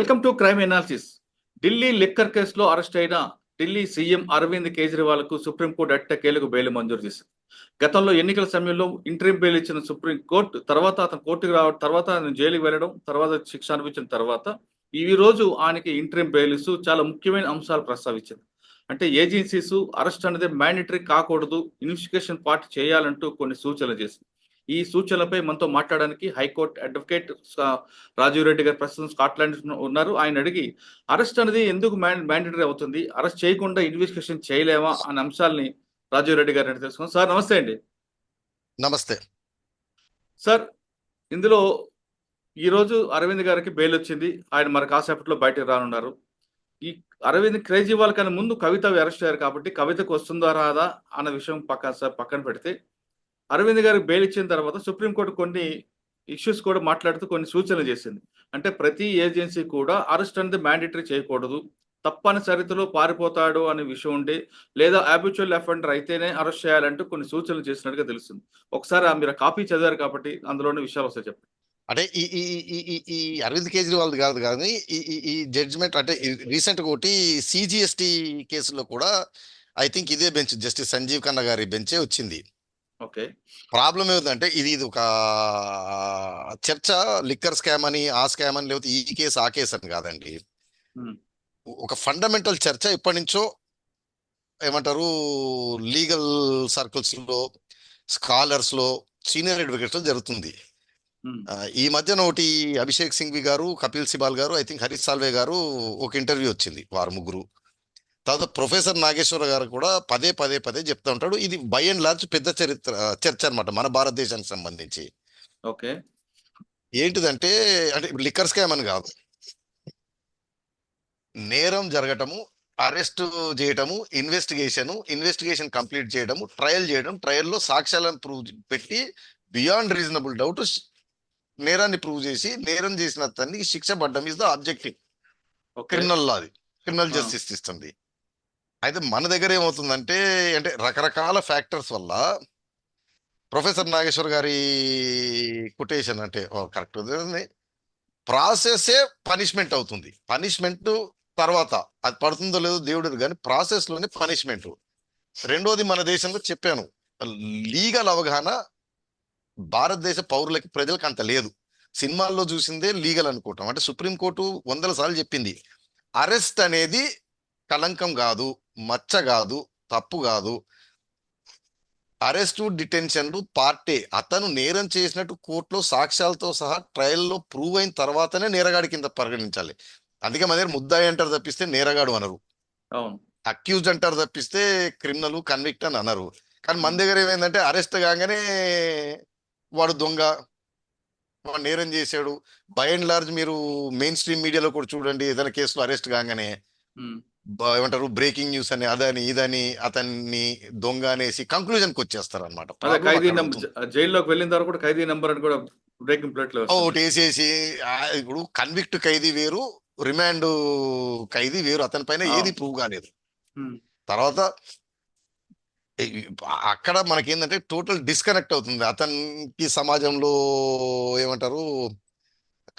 Welcome to crime analysis. Delhi liquor కేసులో arrest అయిన Delhi CM Arvind Kejriwal కు సుప్రీంకోర్టు ఎట్టకేలకు బెయిల్ మంజూరు చేసింది. గతంలో ఎన్నికల సమయంలో ఇంటరిం బెయిల్ ఇచ్చిన సుప్రీంకోర్టు తర్వాత అతను కోర్టుకు రావడం, తర్వాత ఆయన జైలుకి వెళ్ళడం, తర్వాత శిక్ష అనిపించిన తర్వాత ఈ రోజు ఆయనకి ఇంటరిం బెయిల్ ఇస్తూ చాలా ముఖ్యమైన అంశాలు ప్రస్తావించింది. అంటే ఏజెన్సీస్ అరెస్ట్ అనేది మ్యాండేటరీ కాకూడదు, ఇన్వెస్టిగేషన్ పార్ట్ చేయాలంటూ కొన్ని సూచనలు చేసింది. ఈ సూచనలపై మనతో మాట్లాడడానికి హైకోర్టు అడ్వకేట్ రాజీవ్ రెడ్డి గారు ప్రస్తుతం స్కాట్లాండ్ ఉన్నారు. ఆయన అడిగి అరెస్ట్ అనేది ఎందుకు మ్యాండేటరీ అవుతుంది, అరెస్ట్ చేయకుండా ఇన్వెస్టిగేషన్ చేయలేమా అనే అంశాలని రాజీవ్ రెడ్డి గారిని అడిగి తెలుసుకున్నాం. సార్ నమస్తే అండి. నమస్తే సార్, ఇందులో ఈరోజు అరవింద్ గారికి బెయిల్ వచ్చింది. ఆయన మరి కాసేపట్లో బయటకు రానున్నారు. ఈ అరవింద్ కేజ్రీవాల్ కన్నా ముందు కవిత అరెస్ట్ అయ్యారు కాబట్టి కవితకు వస్తుందా రాదా అన్న విషయం పక్కన పెడితే అరవింద్ గారికి బెయిల్ ఇచ్చిన తర్వాత సుప్రీంకోర్టు కొన్ని ఇష్యూస్ కూడా మాట్లాడుతూ కొన్ని సూచనలు చేసింది. అంటే ప్రతి ఏజెన్సీ కూడా అరెస్ట్ అనేది మ్యాండేటరీ చేయకూడదు, తప్పనిసరిలో పారిపోతాడు అనే విషయం ఉండి, లేదా హ్యాబిచువల్ అఫెండర్ అయితేనే అరెస్ట్ చేయాలంటూ కొన్ని సూచనలు చేసినట్టుగా తెలుస్తుంది. ఒకసారి మీరు కాపీ చదివారు కాబట్టి అందులోని విషయాలు వస్తాయి చెప్పండి. అంటే ఈ ఈ ఈ ఈ అరవింద్ కేజ్రీవాల్ కాదు కానీ ఈ జడ్జిమెంట్ అంటే రీసెంట్ గా ఒకటి సిజిఎస్టి కేసులో కూడా ఐ థింక్ ఇదే బెంచ్ జస్టిస్ సంజీవ్ ఖన్నా గారి బెంచే వచ్చింది. ఓకే, ప్రాబ్లం ఏమిటంటే ఇది ఒక చర్చ, లిక్కర్ స్కామ్ అని, ఆ స్కామ్ అని, లేకపోతే ఈ కేసు ఆ కేసు అని కాదండి. ఒక ఫండమెంటల్ చర్చ ఎప్పటి నుంచో ఏమంటారు లీగల్ సర్కిల్స్ లో, స్కాలర్స్ లో, సీనియర్ అడ్వకేట్స్ లో జరుగుతుంది. ఈ మధ్యన ఒకటి అభిషేక్ సింఘ్వి గారు, కపిల్ సిబాల్ గారు, ఐ థింక్ హరీష్ సాల్వే గారు ఒక ఇంటర్వ్యూ వచ్చింది, వారు ముగ్గురు. తర్వాత ప్రొఫెసర్ నాగేశ్వర గారు కూడా పదే పదే పదే చెప్తా ఉంటాడు. ఇది బై అండ్ లార్జ్ పెద్ద చర్చ అనమాట మన భారతదేశానికి సంబంధించి. ఓకే, ఏంటిదంటే అంటే లిక్కర్ స్కామ్ అని కాదు, నేరం జరగటము, అరెస్ట్ చేయటము, ఇన్వెస్టిగేషన్ కంప్లీట్ చేయడము, ట్రయల్ చేయడం, ట్రయల్లో సాక్ష్యాలను ప్రూవ్ పెట్టి బియాండ్ రీజనబుల్ డౌట్ నేరాన్ని ప్రూవ్ చేసి నేరం చేసిన అతన్ని శిక్ష పడ్డం ఇస్ ద ఆబ్జెక్టివ్. క్రిమినల్ లా, అది క్రిమినల్ జస్టిస్ ఇస్తుంది. అయితే మన దగ్గర ఏమవుతుందంటే అంటే రకరకాల ఫ్యాక్టర్స్ వల్ల ప్రొఫెసర్ నాగేశ్వర్ గారి కొటేషన్ అంటే కరెక్ట్, ప్రాసెసే పనిష్మెంట్ అవుతుంది. పనిష్మెంట్ తర్వాత అది పడుతుందో లేదో దేవుడు, కానీ ప్రాసెస్ లోనే పనిష్మెంట్. రెండోది, మన దేశంలో చెప్పాను, లీగల్ అవగాహన భారతదేశ పౌరులకి, ప్రజలకు అంత లేదు. సినిమాల్లో చూసిందే లీగల్ అనుకోవటం. అంటే సుప్రీంకోర్టు 100 సార్లు చెప్పింది, అరెస్ట్ అనేది కలంకం కాదు, మచ్చ కాదు, తప్పు కాదు. అరెస్టు, డిటెన్షన్లు పార్టే. అతను నేరం చేసినట్టు కోర్టులో సాక్ష్యాలతో సహా ట్రయల్లో ప్రూవ్ అయిన తర్వాతనే నేరగాడి కింద పరిగణించాలి. అందుకే మన దగ్గర ముద్దాయి అంటారు తప్పిస్తే నేరగాడు అనరు, అక్యూజ్డ్ అంటారు తప్పిస్తే క్రిమినల్ కన్విక్ట్ అని అనరు. కానీ మన దగ్గర ఏమైందంటే అరెస్ట్ కాగానే వాడు దొంగ, వాడు నేరం చేశాడు. బై అండ్ లార్జ్ మీరు మెయిన్ స్ట్రీమ్ మీడియాలో కూడా చూడండి, ఏదైనా కేసులో అరెస్ట్ కాగానే ఏమంటారు బ్రేకింగ్ న్యూస్ అని, అదని ఇదని అతన్ని దొంగ అనేసి కంక్లూజన్కి వచ్చేస్తారు అనమాట. జైల్లోకి వెళ్ళిన తర్వాత కూడా ఖైదీ నెంబర్ అని కూడా బ్రేకింగ్ ప్లేట్ లో ఒకటి వేసేసి, ఇప్పుడు కన్విక్ట్ ఖైదీ వేరు, రిమాండ్ ఖైదీ వేరు, అతని పైన ఏది ప్రూవ్ కాలేదు. తర్వాత అక్కడ మనకేంటంటే టోటల్ డిస్కనెక్ట్ అవుతుంది. అతనికి సమాజంలో ఏమంటారు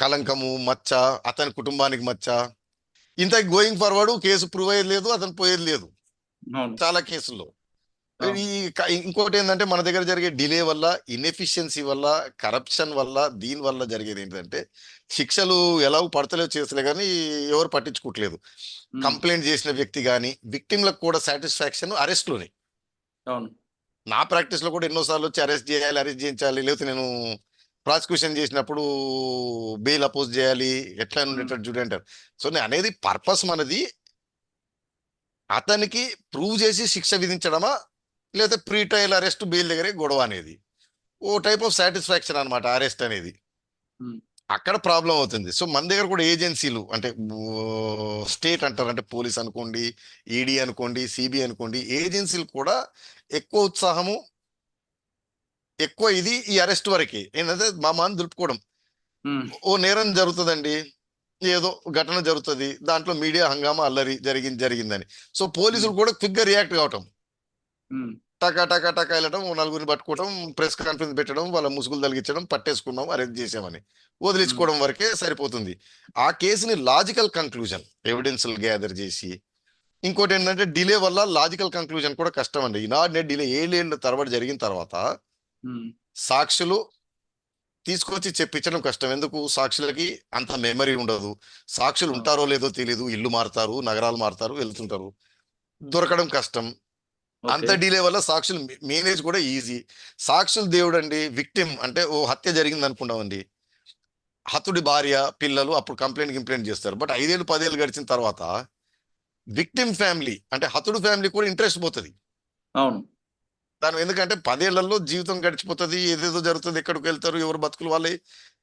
కలంకము, మచ్చ, అతని కుటుంబానికి మచ్చ. ఇంత గోయింగ్ ఫార్వర్డ్ కేసు ప్రూవ్ అయ్యేది లేదు, అతను పోయేది లేదు చాలా కేసుల్లో. ఇంకోటి ఏంటంటే మన దగ్గర జరిగే డిలే వల్ల, ఇన్ఎఫిషియన్సీ వల్ల, కరప్షన్ వల్ల, దీని వల్ల జరిగేది ఏంటంటే శిక్షలు ఎలా పడతలేవు చేస్తలే కానీ ఎవరు పట్టించుకోవట్లేదు. కంప్లైంట్ చేసిన వ్యక్తి కానీ విక్టిమ్లకు కూడా సాటిస్ఫాక్షన్ అరెస్ట్లోనే. నా ప్రాక్టీస్ లో కూడా ఎన్నోసార్లు వచ్చి అరెస్ట్ చేయించాలి, లేకపోతే నేను ప్రాసిక్యూషన్ చేసినప్పుడు బెయిల్ అపోజ్ చేయాలి, ఎట్లా ఉండేటట్టు చూడండి అంటారు. సో నేను అనేది పర్పస్ మనది అతనికి ప్రూవ్ చేసి శిక్ష విధించడమా, లేకపోతే ప్రీ ట్రయల్ అరెస్ట్ బెయిల్ దగ్గరే గొడవ అనేది ఓ టైప్ ఆఫ్ సాటిస్ఫాక్షన్ అనమాట అరెస్ట్ అనేది. అక్కడ ప్రాబ్లం అవుతుంది. సో మన దగ్గర కూడా ఏజెన్సీలు అంటే స్టేట్ అంటారు, అంటే పోలీస్ అనుకోండి, ఈడీ అనుకోండి, సిబిఐ అనుకోండి, ఏజెన్సీలు కూడా ఎక్కువ ఉత్సాహము, ఎక్కువ ఇది ఈ అరెస్ట్ వరకే. ఏంటంటే మా మాని దులుపుకోవడం. ఓ నేరం జరుగుతుందండి, ఏదో ఘటన జరుగుతుంది, దాంట్లో మీడియా హంగామా అల్లరి జరిగిందని. సో పోలీసులు కూడా క్విక్ గా రియాక్ట్ కావటం. టకా టకా టకా వెళ్ళడం, ఓ నలుగురిని పట్టుకోవడం, ప్రెస్ కాన్ఫరెన్స్ పెట్టడం, వాళ్ళ ముసుగులు తలిగించడం, పట్టేసుకున్నాం, అరెస్ట్ చేసామని ఉమ్, వదిలించుకోవడం వరకే సరిపోతుంది. ఆ కేసుని లాజికల్ కంక్లూజన్ ఎవిడెన్స్ గ్యాదర్ చేసి, ఇంకోటి ఏంటంటే డిలే వల్ల లాజికల్ కంక్లూజన్ కూడా కష్టం అండి. ఈనాడు డిలే ఏళ్ళేళ్ళు తరబడి జరిగిన తర్వాత ఉమ్, సాక్షులు తీసుకొచ్చి చెప్పించడం కష్టం. ఎందుకు? సాక్షులకి అంత మెమరీ ఉండదు. సాక్షులు ఆ, ఉంటారో లేదో తెలియదు. ఇల్లు మారుతారు, నగరాలు మారుతారు, వెళ్తుంటారు. దొరకడం కష్టం. అంత ఓకే. డిలే వల్ల సాక్షులు మేనేజ్ కూడా ఈజీ. సాక్షులు దేవుడు అండి. విక్టిమ్ అంటే ఓ హత్య జరిగింది అనుకున్నామండి, హతుడి భార్య పిల్లలు అప్పుడు కంప్లైంట్ చేస్తారు. బట్ 5 ఏళ్ళు 10 ఏళ్ళు గడిచిన తర్వాత విక్టిమ్ ఫ్యామిలీ అంటే హతుడు ఫ్యామిలీ కూడా ఇంట్రెస్ట్ పోతుంది అవును. దాని. ఎందుకంటే 10 ఏళ్లలో జీవితం గడిచిపోతుంది, ఏదేదో జరుగుతుంది, ఎక్కడికి వెళ్తారు, ఎవరు బతుకులు వాళ్ళవి,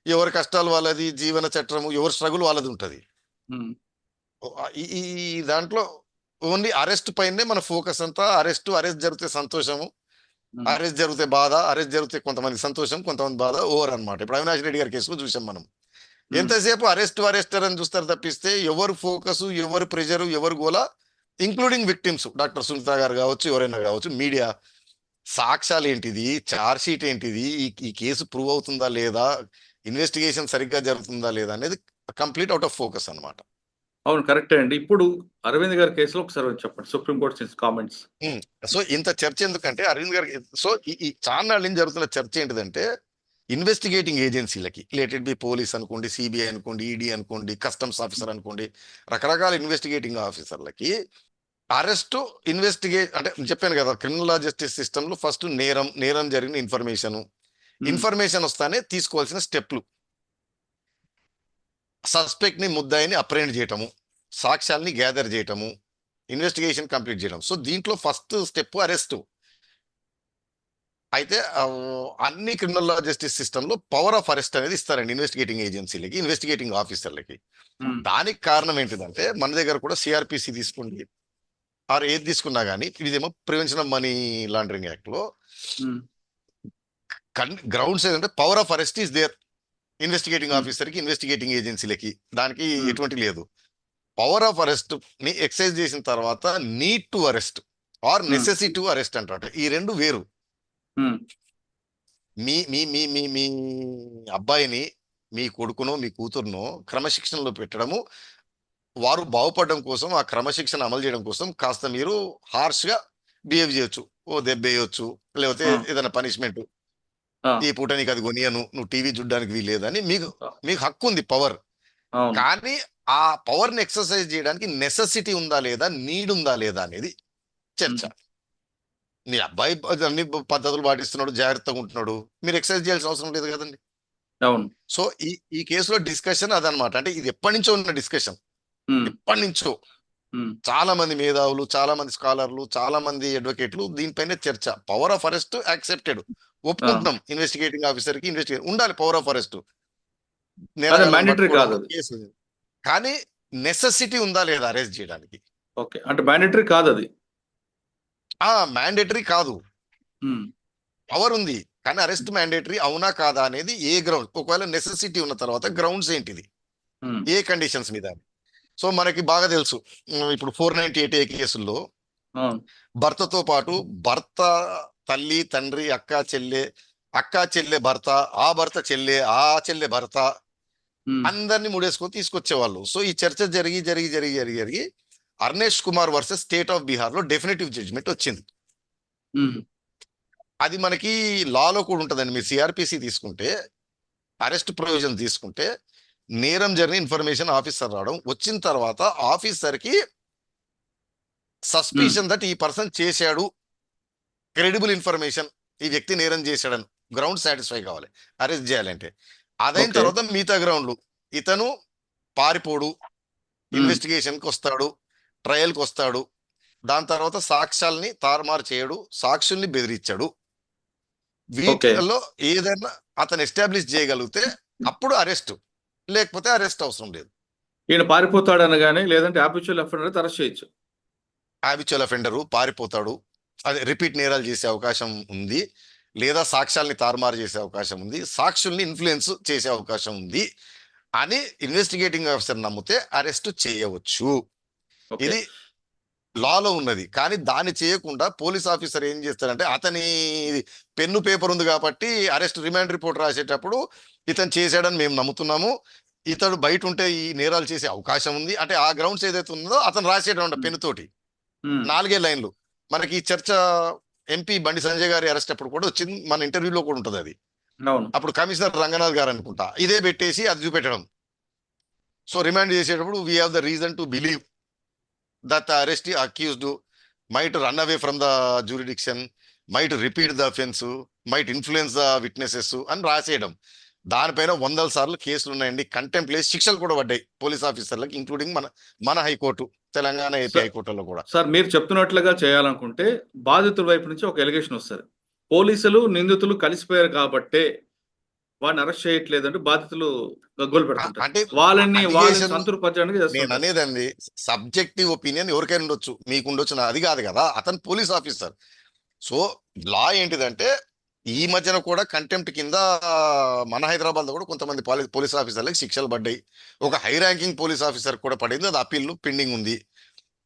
ఎవరి కష్టాలు వాళ్ళది, జీవన చట్రము, ఎవరి స్ట్రగుల్ వాళ్ళది ఉంటుంది. ఉమ్, ఈ ఈ ఈ దాంట్లో ఓన్లీ అరెస్ట్ పైనే మన ఫోకస్ అంతా. అరెస్ట్ జరిగితే సంతోషము, ఉమ్, అరెస్ట్ జరిగితే బాధ, అరెస్ట్ జరిగితే కొంతమంది సంతోషం, కొంతమంది బాధ, ఓవర్ అన్నమాట. ఇప్పుడు అవినాష్ రెడ్డి గారి కేసులో చూసాం మనం. ఉమ్, ఎంతసేపు అరెస్టర్ అని చూస్తారు తప్పిస్తే ఎవరు ఫోకస్, ఎవరు ప్రెజర్, ఎవరు గోల, ఇంక్లూడింగ్ విక్టిమ్స్ డాక్టర్ సునీత గారు కావచ్చు, ఎవరైనా కావచ్చు, మీడియా సాక్ష్యాలు ఏంటిది, ఛార్జ్ షీట్ ఏంటిది, ఈ కేసు ప్రూవ్ అవుతుందా లేదా, ఇన్వెస్టిగేషన్ సరిగ్గా జరుగుతుందా లేదా అనేది కంప్లీట్ అవుట్ ఆఫ్ ఫోకస్ అన్నమాట. అవును, కరెక్టే అండి. ఇప్పుడు అరవింద్ గారి కేసులో ఒకసారి చెప్పండి, సుప్రీంకోర్టు కామెంట్స్. సో ఇంత చర్చ ఎందుకంటే అరవింద్ గారికి, సో ఈ చాన్నాళ్ళ నుంచి జరుగుతున్న చర్చ ఏంటిదంటే ఇన్వెస్టిగేటింగ్ ఏజెన్సీలకి, లేటెడ్ బి పోలీస్ అనుకోండి, సిబిఐ అనుకోండి, ఈడీ అనుకోండి, కస్టమ్స్ ఆఫీసర్ అనుకోండి, రకరకాల ఇన్వెస్టిగేటింగ్ ఆఫీసర్లకి అరెస్ట్ అంటే చెప్పాను కదా, క్రిమినల్ లా జస్టిస్ సిస్టమ్ లో ఫస్ట్ నేరం జరిగిన ఇన్ఫర్మేషన్ వస్తానే తీసుకోవాల్సిన స్టెప్లు: సస్పెక్ట్ ని, ముద్దాయిని అప్రెండ్ చేయటము, సాక్ష్యాల్ని గ్యాదర్ చేయటము, ఇన్వెస్టిగేషన్ కంప్లీట్ చేయడం. సో దీంట్లో ఫస్ట్ స్టెప్ అరెస్ట్. అయితే అన్ని క్రిమినల్ లా జస్టిస్ సిస్టమ్ లో పవర్ ఆఫ్ అరెస్ట్ అనేది ఇస్తారండి ఇన్వెస్టిగేటింగ్ ఏజెన్సీలకి, ఇన్వెస్టిగేటింగ్ ఆఫీసర్లకి. ఉమ్, దానికి కారణం ఏంటిదంటే మన దగ్గర కూడా సిఆర్పిసి తీసుకోండి, ఆర్ ఏది తీసుకున్నా కానీ, ఇదేమో prevention of money laundering act లో ఉమ్, గ్రౌండ్స్ ఏంటంటే power of arrest is there. Investigating um, ఆఫీసర్కి, ఇన్వెస్టిగేటింగ్ ఏజెన్సీలకి, దానికి ఉమ్, ఎటువంటి లేదు. పవర్ ఆఫ్ అరెస్ట్ ని ఎక్సైజ్ చేసిన తర్వాత need to arrest or um, necessity to arrest అంటారు. ఈ రెండు వేరు. ఉమ్, మీ మీ మీ మీ మీ అబ్బాయిని, మీ కొడుకునో మీ కూతురునో క్రమశిక్షణలో పెట్టడము, వారు బాగుపడడం కోసం, ఆ క్రమశిక్షణ అమలు చేయడం కోసం కాస్త మీరు హార్ష్ గా బిహేవ్ చేయొచ్చు. ఓ దెబ్బేయొచ్చు, లేకపోతే ఆ, ఏదైనా పనిష్మెంట్, ఆ, ఈ పూట నీకు అది కొనియను, నువ్వు టీవీ చూడడానికి వీల్లేదని మీకు ఆ, మీకు హక్కు ఉంది, పవర్. అవును. కానీ ఆ పవర్ ని ఎక్సర్సైజ్ చేయడానికి నెసెసిటీ ఉందా లేదా, నీడ్ ఉందా లేదా అనేది చర్చ. ఉమ్, మీ అబ్బాయి అన్ని పద్ధతులు పాటిస్తున్నాడు, జాగ్రత్తగా ఉంటున్నాడు, మీరు ఎక్సర్సైజ్ చేయాల్సిన అవసరం లేదు కదండి. అవును. సో ఈ కేసులో డిస్కషన్ అదనమాట. అంటే ఇది ఎప్పటి నుంచో ఉన్న డిస్కషన్, ఉమ్, ఎప్పటి నుంచో. ఉమ్, చాలా మంది మేధావులు, చాలా మంది స్కాలర్లు, చాలా మంది అడ్వకేట్లు దీనిపైన చర్చ. పవర్ ఆఫ్ అరెస్ట్ యాక్సెప్టెడ్, ఆ, ఒప్పుకుంటున్నాం. ఇన్వెస్టిగేటింగ్ ఆఫీసర్ కి ఉండాలి పవర్ ఆఫ్ అరెస్ట్, అదే నేరగాళ్ళని మ్యాండేటరీ కాదు పట్టుకోవడంలో అది. కేసు. కానీ నెసెసిటీ ఉందా లేదా అరెస్ట్ చేయడానికి? ఓకే, అంటే మ్యాండేటరీ కాదు అది. మ్యాండేటరీ కాదు, ఉమ్, పవర్ ఉంది, కానీ అరెస్ట్ మ్యాండేటరీ అవునా కాదా అనేది ఏ గ్రౌండ్, ఒకవేళ నెసెసిటీ ఉన్న తర్వాత గ్రౌండ్స్ ఏంటిది, ఉమ్, ఏ కండిషన్స్ మీద. సో మనకి బాగా తెలుసు, ఇప్పుడు 498A కేసుల్లో అవును. భర్తతో పాటు భర్త, తల్లి, తండ్రి, అక్క చెల్లె భర్త, ఆ భర్త చెల్లె, ఆ చెల్లె భర్త, ఉమ్, అందరినీ ముడేసుకొని తీసుకొచ్చేవాళ్ళు. సో ఈ చర్చ జరిగి జరిగి జరిగి జరిగి జరిగి Arnesh Kumar versus state of Bihar లో డెఫినెటివ్ జడ్జిమెంట్ వచ్చింది. ఉమ్, అది మనకి లాలో కూడా ఉంటుందండి. మీరు సిఆర్పిసి తీసుకుంటే, అరెస్ట్ ప్రొవిజన్ తీసుకుంటే, నేరం జరిగిన ఇన్ఫర్మేషన్ ఆఫీసర్ రావడం, వచ్చిన తర్వాత ఆఫీసర్ కి ఉమ్, సస్పిషన్ దట్ ఈ పర్సన్ చేశాడు, క్రెడిబుల్ ఇన్ఫర్మేషన్, ఈ వ్యక్తి నేరం చేశాడని గ్రౌండ్ సాటిస్ఫై కావాలి అరెస్ట్ చేయాలంటే. అదైన ఓకే. తర్వాత మిగతా గ్రౌండ్లు, ఇతను పారిపోడు, ఉమ్, ఇన్వెస్టిగేషన్కి వస్తాడు, ట్రయల్కి వస్తాడు, దాని తర్వాత సాక్ష్యాల్ని తారుమారు చేయడు, సాక్షుల్ని బెదిరించాడు, ఓకే. వీటిల్లో ఏదైనా అతను ఎస్టాబ్లిష్ చేయగలిగితే అప్పుడు అరెస్ట్, లేకపోతే అరెస్ట్ అవసరం లేదు. ఈయన పారిపోతాడు అనగానే, లేదంటే హ్యాబిచువల్ అఫెండర్ అయితే అరెస్ట్ చేయొచ్చు. హ్యాబిచువల్ అఫెండరు పారిపోతాడు, అదే రిపీట్ నేరాలు చేసే అవకాశం ఉంది, లేదా సాక్ష్యాల్ని తారుమారు చేసే అవకాశం ఉంది, సాక్షుల్ని ఇన్ఫ్లుయెన్స్ చేసే అవకాశం ఉంది అని ఇన్వెస్టిగేటింగ్ ఆఫీసర్ నమ్మితే అరెస్ట్ చేయవచ్చు. ఓకే. ఇది లాలో ఉన్నది. కానీ దాన్ని చేయకుండా పోలీస్ ఆఫీసర్ ఏం చేస్తారంటే అతని పెన్ను పేపర్ ఉంది కాబట్టి అరెస్ట్ రిమాండ్ రిపోర్ట్ రాసేటప్పుడు ఇతను చేశాడని మేము నమ్ముతున్నాము, ఇతడు బయట ఉంటే ఈ నేరాలు చేసే అవకాశం ఉంది అంటే ఆ గ్రౌండ్స్ ఏదైతే ఉందో అతను రాసేటంట పెన్నుతోటి ఉమ్, 4 లైన్లు. మనకి ఈ చర్చ ఎంపీ బండి సంజయ్ గారి అరెస్ట్ అప్పుడు కూడా వచ్చింది, మన ఇంటర్వ్యూలో కూడా ఉంటుంది అది. అవును. అప్పుడు కమిషనర్ రంగనాథ్ గారు అనుకుంటా ఇదే పెట్టేసి అది చూపెట్టడం. సో రిమాండ్ చేసేటప్పుడు we have the reason to believe that arrest accused might run away from the jurisdiction, might repeat the offence, might influence the witnesses అని రాసేయడం. దానిపైన 100 సార్లు కేసులు ఉన్నాయండి, కంటెంప్ట్ లేసి శిక్షలు కూడా పడ్డాయి పోలీస్ ఆఫీసర్లకు, ఇంక్లూడింగ్ మన హైకోర్టు, తెలంగాణ ఏపీ సార్ హైకోర్టులో కూడా. సార్, మీరు చెప్తున్నట్లుగా చేయాలనుకుంటే బాధితుల వైపు నుంచి ఒక ఎలిగేషన్ వస్తుంది, పోలీసులు నిందితులు కలిసిపోయారు కాబట్టే వాడిని అరెస్ట్ చేయట్లేదు అంటే బాధితులు గగ్గోలు పెడుతుంటారు. అంటే వాళ్ళని allegation సంతృప్తిపరచడానికి నేను చేస్తుంటారు. అనేదండి, సబ్జెక్టివ్ ఒపీనియన్ ఎవరికైనా ఉండొచ్చు, మీకు ఉండొచ్చు, అది కాదు కదా, అతను పోలీస్ ఆఫీసర్. సో లా ఏంటిదంటే ఈ మధ్యన కూడా కంటెంప్ట్ కింద మన హైదరాబాద్ లో కూడా కొంతమంది పోలీస్ ఆఫీసర్లకు శిక్షలు పడ్డాయి. ఒక హై ర్యాంకింగ్ పోలీస్ ఆఫీసర్ కూడా పడింది, అది అప్పీల్ పెండింగ్ ఉంది.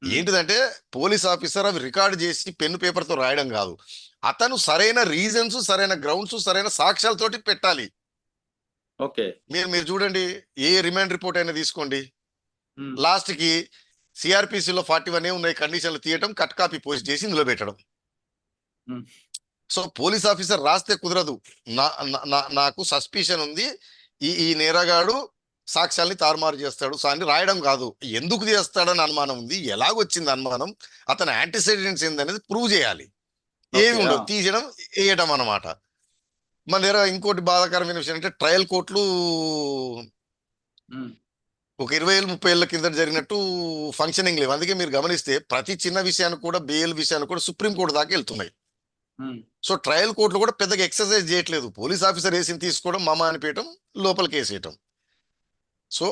ఉమ్, ఏంటిదంటే పోలీస్ ఆఫీసర్ అవి రికార్డ్ చేసి పెన్ను పేపర్ తో రాయడం కాదు, అతను సరైన రీజన్స్, సరైన గ్రౌండ్స్, సరైన సాక్ష్యాలతోటి పెట్టాలి. ఓకే. మీరు చూడండి, ఏ రిమాండ్ రిపోర్ట్ అయినా తీసుకోండి, ఉమ్, లాస్ట్ కి సిఆర్పిసిలో 41 ఉన్నాయి కండిషన్లు తీయటం, కట్ కాపీ పోస్ట్ చేసి ఇందులో పెట్టడం. ఉమ్, సో పోలీస్ ఆఫీసర్ రాస్తే కుదరదు, నాకు సస్పిషన్ ఉంది, ఈ నేరగాడు సాక్ష్యాల్ని తారుమారు చేస్తాడు అని రాయడం కాదు, ఎందుకు చేస్తాడని అనుమానం ఉంది, ఎలాగొచ్చింది అనుమానం, అతని యాంటిసిడెంట్స్ ఏందనేది ప్రూవ్ చేయాలి. ఏమి ఓకే. ఉండవు, తీయడం వేయడం అన్నమాట. మన దగ్గర ఇంకోటి బాధాకరమైన విషయం అంటే ట్రయల్ కోర్టులు ఉమ్, ఒక 20 ఏళ్ళు 30 ఏళ్ల కింద జరిగినట్టు ఫంక్షనింగ్ లేవు. అందుకే మీరు గమనిస్తే ప్రతి చిన్న విషయానికి కూడా, బెయిల్ విషయానికి కూడా సుప్రీం కోర్టు దాకా వెళ్తున్నాయి. ఉమ్, సో ట్రయల్ కోర్టులు కూడా పెద్దగా ఎక్సర్సైజ్ చేయట్లేదు, పోలీస్ ఆఫీసర్ వేసి తీసుకోవడం, మామ అనిపించడం, లోపలికి వేసేయటం. సో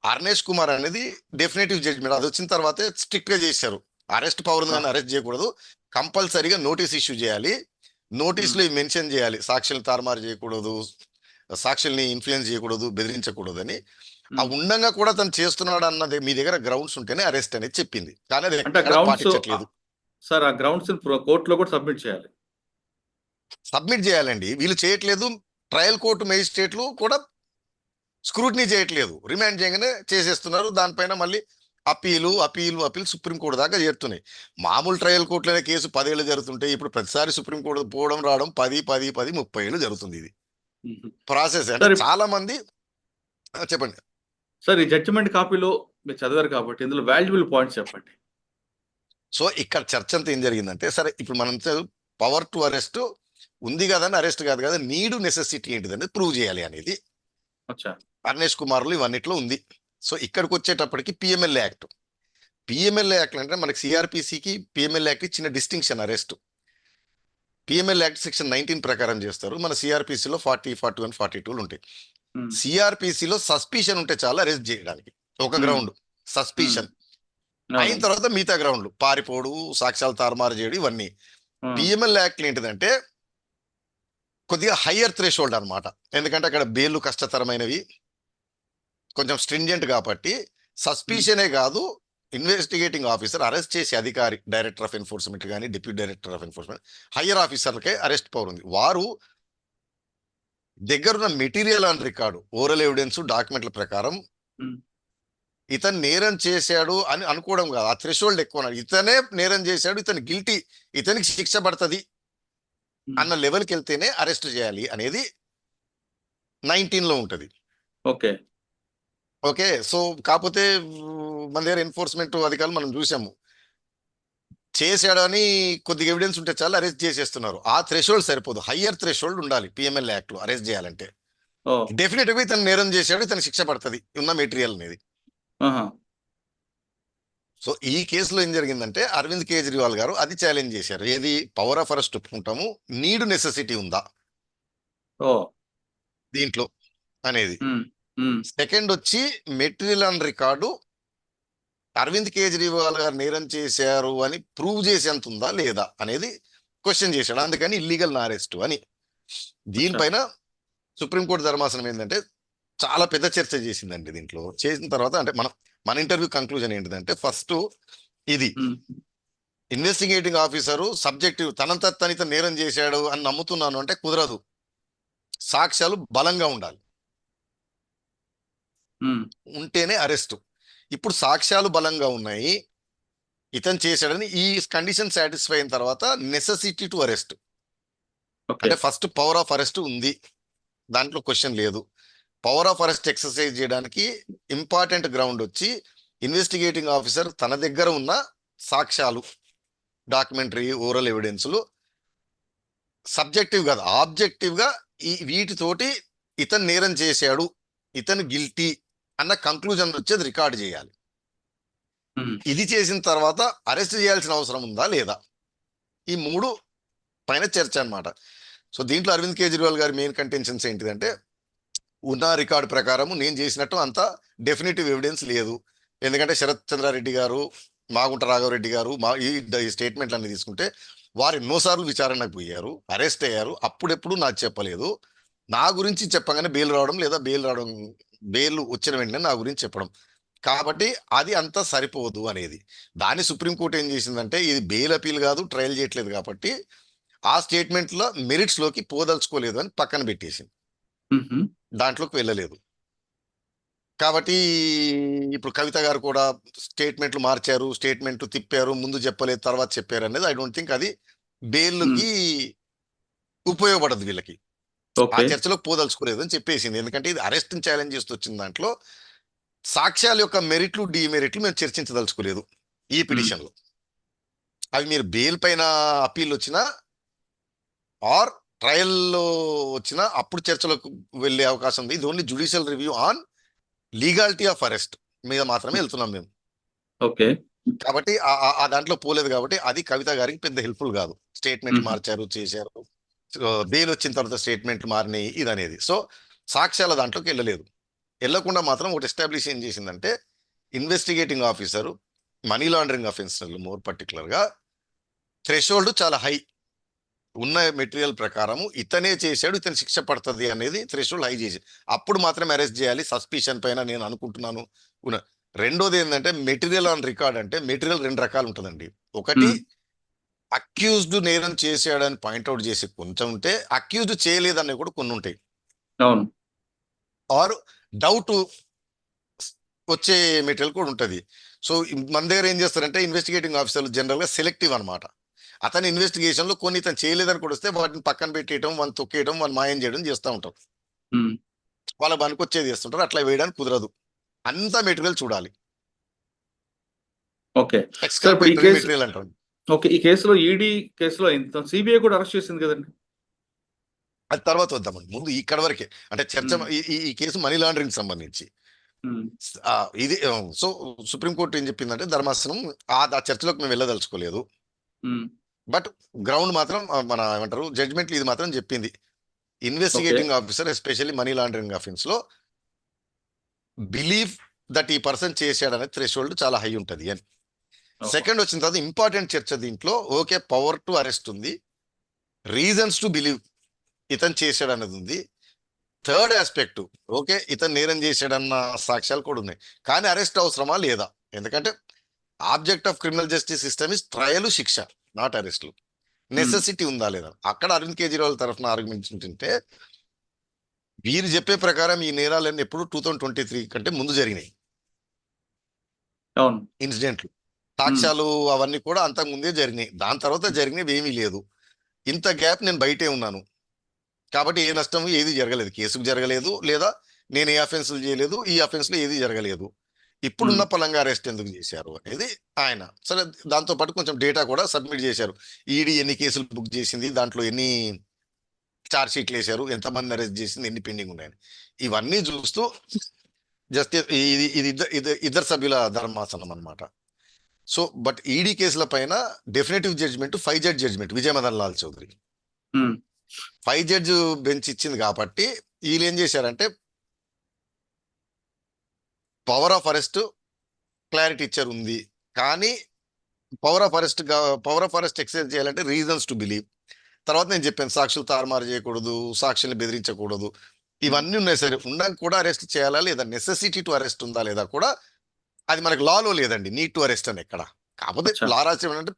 అర్నేష్ కుమార్ అనేది డెఫినెటివ్ జడ్జ్మెంట్ అది వచ్చిన తర్వాతే స్ట్రిక్ట్ గా చేశారు. అరెస్ట్ పవర్ ఉంది కానీ అరెస్ట్ చేయకూడదు, కంపల్సరీగా నోటీస్ ఇష్యూ చేయాలి, నోటీసులో మెన్షన్ చేయాలి సాక్షుల్ని తారుమారు చేయకూడదు, సాక్షుల్ని ఇన్ఫ్లుయెన్స్ చేయకూడదు, బెదిరించకూడదు అని. ఆ ఉండంగా కూడా తను చేస్తున్నాడు అన్నది మీ దగ్గర గ్రౌండ్స్ ఉంటేనే అరెస్ట్ అనేది చెప్పింది, కానీ అది అంటే ఎక్కడా పాటించట్లేదు. సార్ ఆ గ్రౌండ్స్ కోర్టులో కూడా సబ్మిట్ చేయాలి. సబ్మిట్ చేయాలండి, వీళ్ళు చేయట్లేదు. ట్రయల్ కోర్టు మేజిస్ట్రేట్లు కూడా స్క్రూటినీ చేయట్లేదు, రిమాండ్ చేయగానే చేసేస్తున్నారు. దానిపైన మళ్ళీ అప్పీలు సుప్రీంకోర్టు దాకా చేరుతున్నాయి. మామూలు ట్రయల్ కోర్టులోనే కేసు 10 ఏళ్ళు జరుగుతుంటాయి, ఇప్పుడు ప్రతిసారి సుప్రీంకోర్టు పోవడం రావడం 10, 30 ఏళ్ళు జరుగుతుంది. ఇది ప్రాసెస్ అంటే చాలా మంది. చెప్పండి సార్, ఈ జడ్జిమెంట్ కాపీలో మీరు చదివారు కాబట్టి ఇందులో వాల్యుబుల్ పాయింట్స్ చెప్పండి. సో ఇక్కడ చర్చ అంతా ఏం జరిగిందంటే, సరే ఇప్పుడు మనం పవర్ టు అరెస్ట్ ఉంది కదని అరెస్ట్ కాదు కదా, నీడు నెసెసిటీ ఏంటిదని ప్రూవ్ చేయాలి అనేది అచ్చా. అర్నేష్ కుమార్లు ఇవన్నిట్లో ఉంది. సో ఇక్కడికి వచ్చేటప్పటికి పిఎంఎల్ఏ యాక్ట్ అంటే మనకి సిఆర్పిసికి పిఎంఎల్ఏ యాక్ట్ చిన్న distinction. Arrest PMLA act section 19 ప్రకారం చేస్తారు, మన సిఆర్పిసిలో 40, 41, 42 ఉంటాయి. సిఆర్పిసిలో సస్పిషన్ ఉంటే చాలా అరెస్ట్ చేయడానికి, ఒక గ్రౌండ్ సస్పిషన్ అయిన తర్వాత మిగతా గ్రౌండ్లు పారిపోడు, సాక్ష్యాలు తారుమారు చేయడం, ఇవన్నీ. పిఎంఎల్ యాక్ట్ ఏంటిదంటే కొద్దిగా హయ్యర్ థ్రెషోల్డ్ అనమాట, ఎందుకంటే అక్కడ బెయిల్ కష్టతరమైనవి, కొంచెం స్ట్రింజెంట్ కాబట్టి సస్పిషనే కాదు, ఇన్వెస్టిగేటింగ్ ఆఫీసర్, అరెస్ట్ చేసే అధికారి, డైరెక్టర్ ఆఫ్ ఎన్ఫోర్స్మెంట్ కానీ deputy director of enforcement, higher ఆఫీసర్లకే అరెస్ట్ పవర్ ఉంది. వారు దగ్గరున్న material on record, oral evidence, డాక్యుమెంట్ల ప్రకారం ఇతను నేరం చేశాడు అని అనుకోవడం కాదు, ఆ థ్రెషోల్డ్ ఎక్కువ, ఇతనే నేరం చేశాడు, ఇతను గిల్టీ, ఇతనికి శిక్ష పడుతుంది అన్న లెవెల్కి వెళ్తేనే అరెస్ట్ చేయాలి అనేది 19లో ఉంటుంది. ఓకే. ఓకే. సో కాకపోతే మన దగ్గర ఎన్ఫోర్స్మెంట్ అధికారులు మనం చూసాము, చేశాడని కొద్దిగా ఎవిడెన్స్ ఉంటే చాలా అరెస్ట్ చేసేస్తున్నారు. ఆ థ్రెషోల్డ్ సరిపోదు, హయ్యర్ థ్రెషోల్డ్ ఉండాలి పిఎంఎల్ యాక్ట్ లో అరెస్ట్ చేయాలంటే. డెఫినెట్ గా ఇతను నేరం చేశాడు, ఇతను శిక్ష పడుతుంది ఉన్న మెటీరియల్ అనేది. సో ఈ కేసులో ఏం జరిగిందంటే అరవింద్ కేజ్రీవాల్ గారు అది ఛాలెంజ్ చేశారు, ఏది పవర్ ఆఫ్ అరెస్ట్ ఒప్పుకుంటాము, నీడ్ నెసెసిటీ ఉందా దీంట్లో అనేది. సెకండ్ వచ్చి material on record Arvind Kejriwal garu నేరం చేశారు అని ప్రూవ్ చేసేంత ఉందా లేదా అనేది క్వశ్చన్ చేశాడు, అందుకని ఇల్లీగల్ అరెస్ట్ అని. దీనిపైన సుప్రీంకోర్టు ధర్మాసనం ఏంటంటే చాలా పెద్ద చర్చ చేసిందండి. దీంట్లో చేసిన తర్వాత అంటే మన ఇంటర్వ్యూ కంక్లూజన్ ఏంటిదంటే, ఫస్ట్ ఇది ఇన్వెస్టిగేటింగ్ ఆఫీసరు సబ్జెక్టివ్ తనంత తనిత నేరం చేశాడు అని నమ్ముతున్నాను అంటే కుదరదు. సాక్ష్యాలు బలంగా ఉండాలి, ఉమ్, ఉంటేనే అరెస్ట్. ఇప్పుడు సాక్ష్యాలు బలంగా ఉన్నాయి, ఇతను చేశాడని ఈ కండిషన్ సాటిస్ఫై అయిన తర్వాత నెసెసిటీ టు అరెస్ట్. ఓకే. అంటే ఫస్ట్ పవర్ ఆఫ్ అరెస్ట్ ఉంది, దాంట్లో క్వశ్చన్ లేదు. పవర్ ఆఫ్ అరెస్ట్ ఎక్సర్సైజ్ చేయడానికి ఇంపార్టెంట్ గ్రౌండ్ వచ్చి ఇన్వెస్టిగేటింగ్ ఆఫీసర్ తన దగ్గర ఉన్న సాక్ష్యాలు, డాక్యుమెంటరీ, ఓరల్ ఎవిడెన్స్లు సబ్జెక్టివ్ కాదు ఆబ్జెక్టివ్ గా వీటితోటి ఇతను నేరం చేశాడు, ఇతను గిల్టీ అన్న కంక్లూజన్ వచ్చేది రికార్డ్ చేయాలి. ఉమ్, ఇది చేసిన తర్వాత అరెస్ట్ చేయాల్సిన అవసరం ఉందా లేదా, ఈ మూడు పైన చర్చ అన్నమాట. సో దీంట్లో అరవింద్ కేజ్రీవాల్ గారి మెయిన్ కంటెన్షన్స్ ఏంటిదంటే, ఉన్న రికార్డు ప్రకారం నేను చేసినట్టు అంత డెఫినెటివ్ ఎవిడెన్స్ లేదు. ఎందుకంటే శరత్ చంద్రారెడ్డి గారు, మాగుంట రాఘవరెడ్డి గారు ఈ స్టేట్మెంట్లు అన్ని తీసుకుంటే వారు ఎన్నోసార్లు విచారణకు పోయారు, అరెస్ట్ అయ్యారు, అప్పుడెప్పుడు నాకు చెప్పలేదు. నా గురించి చెప్పగానే బెయిల్ రావడం, లేదా బెయిల్ వచ్చిన వెంటనే నా గురించి చెప్పడం. కాబట్టి అది అంతా సరిపోదు అనేది. దాన్ని సుప్రీంకోర్టు ఏం చేసిందంటే, ఇది బెయిల్ అపీల్ కాదు, ట్రయల్ చేయట్లేదు కాబట్టి ఆ స్టేట్మెంట్లో మెరిట్స్లోకి పోదలుచుకోలేదు అని పక్కన పెట్టేసింది, ఉమ్హు, దాంట్లోకి వెళ్ళలేదు. కాబట్టి ఇప్పుడు కవిత గారు కూడా స్టేట్మెంట్లు మార్చారు, స్టేట్మెంట్లు తిప్పారు, ముందు చెప్పలేదు తర్వాత చెప్పారు అనేది ఐ డోంట్ థింక్ అది బెయిల్కి ఉపయోగపడదు వీళ్ళకి. ఆ ఓకే. చర్చలోకి పోదలుచుకోలేదు అని చెప్పేసింది. ఎందుకంటే ఇది అరెస్ట్ ఛాలెంజ్ చేస్తూ వచ్చిన దాంట్లో సాక్ష్యాల యొక్క మెరిట్లు, డిమెరిట్లు మేము చర్చించదలుచుకోలేదు ఈ పిటిషన్లో. అవి మీరు బెయిల్ పైన అప్పీల్ వచ్చినా ఆర్ ట్రయల్లో వచ్చినా అప్పుడు చర్చలకు వెళ్ళే అవకాశం ఉంది. ఇది only judicial review on legality of arrest మీద మాత్రమే వెళ్తున్నాం మేము. ఓకే. కాబట్టి ఆ దాంట్లో పోలేదు కాబట్టి అది కవిత గారికి పెద్ద హెల్ప్ఫుల్ కాదు. స్టేట్మెంట్లు మార్చారు, చేశారు, బెయిల్ వచ్చిన తర్వాత స్టేట్మెంట్లు మారినాయి ఇది అనేది. సో సాక్ష్యాల దాంట్లోకి వెళ్ళలేదు. వెళ్ళకుండా మాత్రం ఒకటి ఎస్టాబ్లిష్ ఏం చేసిందంటే, ఇన్వెస్టిగేటింగ్ ఆఫీసర్ మనీ లాండరింగ్ అఫెన్స్లు మోర్ పర్టికులర్గా థ్రెషోల్డ్ చాలా హై ఉన్న మెటీరియల్ ప్రకారము ఇతనే చేశాడు, ఇతను శిక్ష పడుతుంది అనేది థ్రెషోల్డ్ హై చేసి అప్పుడు మాత్రమే అరెస్ట్ చేయాలి. సస్పిషన్ పైన నేను అనుకుంటున్నాను. రెండోది ఏంటంటే, మెటీరియల్ ఆన్ రికార్డ్ అంటే మెటీరియల్ రెండు రకాలు ఉంటుందండి. ఒకటి అక్యూజ్డ్ నేరం చేశాడని పాయింట్అవుట్ చేసి కొంచెం ఉంటే, అక్యూజ్డ్ చేయలేదని కూడా కొన్ని ఉంటాయి. అవును. ఆర్ డౌట్ వచ్చే మెటీరియల్ కూడా ఉంటుంది. సో మన దగ్గర ఏం చేస్తారంటే, ఇన్వెస్టిగేటింగ్ ఆఫీసర్లు జనరల్గా సెలెక్టివ్ అనమాట. అతని ఇన్వెస్టిగేషన్లో కొన్ని ఇతను చేయలేదని కూడా వస్తే వాటిని పక్కన పెట్టేయడం, వాళ్ళని తొక్కేయడం, వాళ్ళు మాయం చేయడం చేస్తూ ఉంటారు. వాళ్ళ పనికొచ్చేది చేస్తుంటారు. అట్లా వేయడానికి కుదరదు, అంత మెటీరియల్ చూడాలి. ఓకే. ఎక్స్కల్పేటరీ మెటీరియల్ అంటారు. ఓకే, ఈ కేసులో ఈడీ కేసులో సిబిఐ కూడా అరెస్ట్ చేసింది కదండి. అది తర్వాత వద్దామండి, ముందు ఇక్కడ వరకే అంటే చర్చ. ఈ కేసు మనీ లాండరింగ్ సంబంధించి ఇది. సో సుప్రీంకోర్టు ఏం చెప్పిందంటే, ధర్మాసనం ఆ చర్చలోకి మేము వెళ్ళదలుచుకోలేదు. బట్ గ్రౌండ్ మాత్రం మన ఏమంటారు జడ్జ్మెంట్లు ఇది మాత్రం చెప్పింది, investigating officer especially money laundering offence లో బిలీవ్ దట్ ఈ పర్సన్ చేశాడనే థ్రెషోల్డ్ చాలా హై ఉంటుంది అని. సెకండ్ వచ్చిన తర్వాత ఇంపార్టెంట్ చర్చ దీంట్లో, ఓకే పవర్ టు అరెస్ట్ ఉంది, రీజన్స్ టు బిలీవ్ ఇతను చేశాడు అనేది ఉంది. థర్డ్ ఆస్పెక్ట్, ఓకే ఇతను నేరం చేశాడన్న సాక్ష్యాలు కూడా ఉన్నాయి, కానీ అరెస్ట్ అవసరమా లేదా? ఎందుకంటే object of criminal justice system is trial, శిక్ష, నాట్ అరెస్ట్లు. నెసెసిటీ ఉందా లేదా? అక్కడ అరవింద్ కేజ్రీవాల్ తరఫున ఆర్గ్యుమెంట్ ఉంటుంటే, వీరు చెప్పే ప్రకారం ఈ నేరాలన్నీ ఎప్పుడు 2023 కంటే ముందు జరిగినాయి ఇన్సిడెంట్లు, సాక్ష్యాలు అవన్నీ కూడా అంతకు ముందే జరిగినాయి. దాని తర్వాత జరిగినవి ఏమీ లేదు. ఇంత గ్యాప్ నేను బయటే ఉన్నాను కాబట్టి ఏ నష్టం ఏది జరగలేదు, కేసుకు జరగలేదు, లేదా నేను ఏ అఫెన్సులు చేయలేదు, ఈ అఫెన్స్లో ఏది జరగలేదు. ఇప్పుడున్న పలంగా అరెస్ట్ ఎందుకు చేశారు అనేది ఆయన. సరే, దాంతో పాటు కొంచెం డేటా కూడా సబ్మిట్ చేశారు. ఈడీ ఎన్ని కేసులు బుక్ చేసింది, దాంట్లో ఎన్ని ఛార్జ్ షీట్లు వేశారు, ఎంతమంది అరెస్ట్ చేసింది, ఎన్ని పెండింగ్ ఉన్నాయని ఇవన్నీ చూస్తూ జస్టిస్ ఇది ఇద్దరు సభ్యుల ధర్మాసనం అనమాట. సో బట్ ఈడీ కేసుల పైన definitive judgement 5 judge judgement Vijay Madan Lal Choudhary 5 judge bench ఇచ్చింది కాబట్టి వీళ్ళు ఏం చేశారంటే, పవర్ ఆఫ్ అరెస్ట్ క్లారిటీ ఇచ్చారు ఉంది, కానీ పవర్ ఆఫ్ అరెస్ట్ ఎక్సర్సైజ్ చేయాలంటే రీజన్స్ టు బిలీవ్. తర్వాత నేను చెప్పాను, సాక్షులు తారుమారు చేయకూడదు, సాక్షుల్ని బెదిరించకూడదు, ఇవన్నీ ఉన్నాయి. సరే, ఉండడానికి కూడా అరెస్ట్ చేయాలా లేదా, నెసెసిటీ టు అరెస్ట్ ఉందా లేదా కూడా అది మనకు లాలో లేదండి, నీడ్ టు అరెస్ట్ అని ఎక్కడ. కాకపోతే లా రాసి అంటే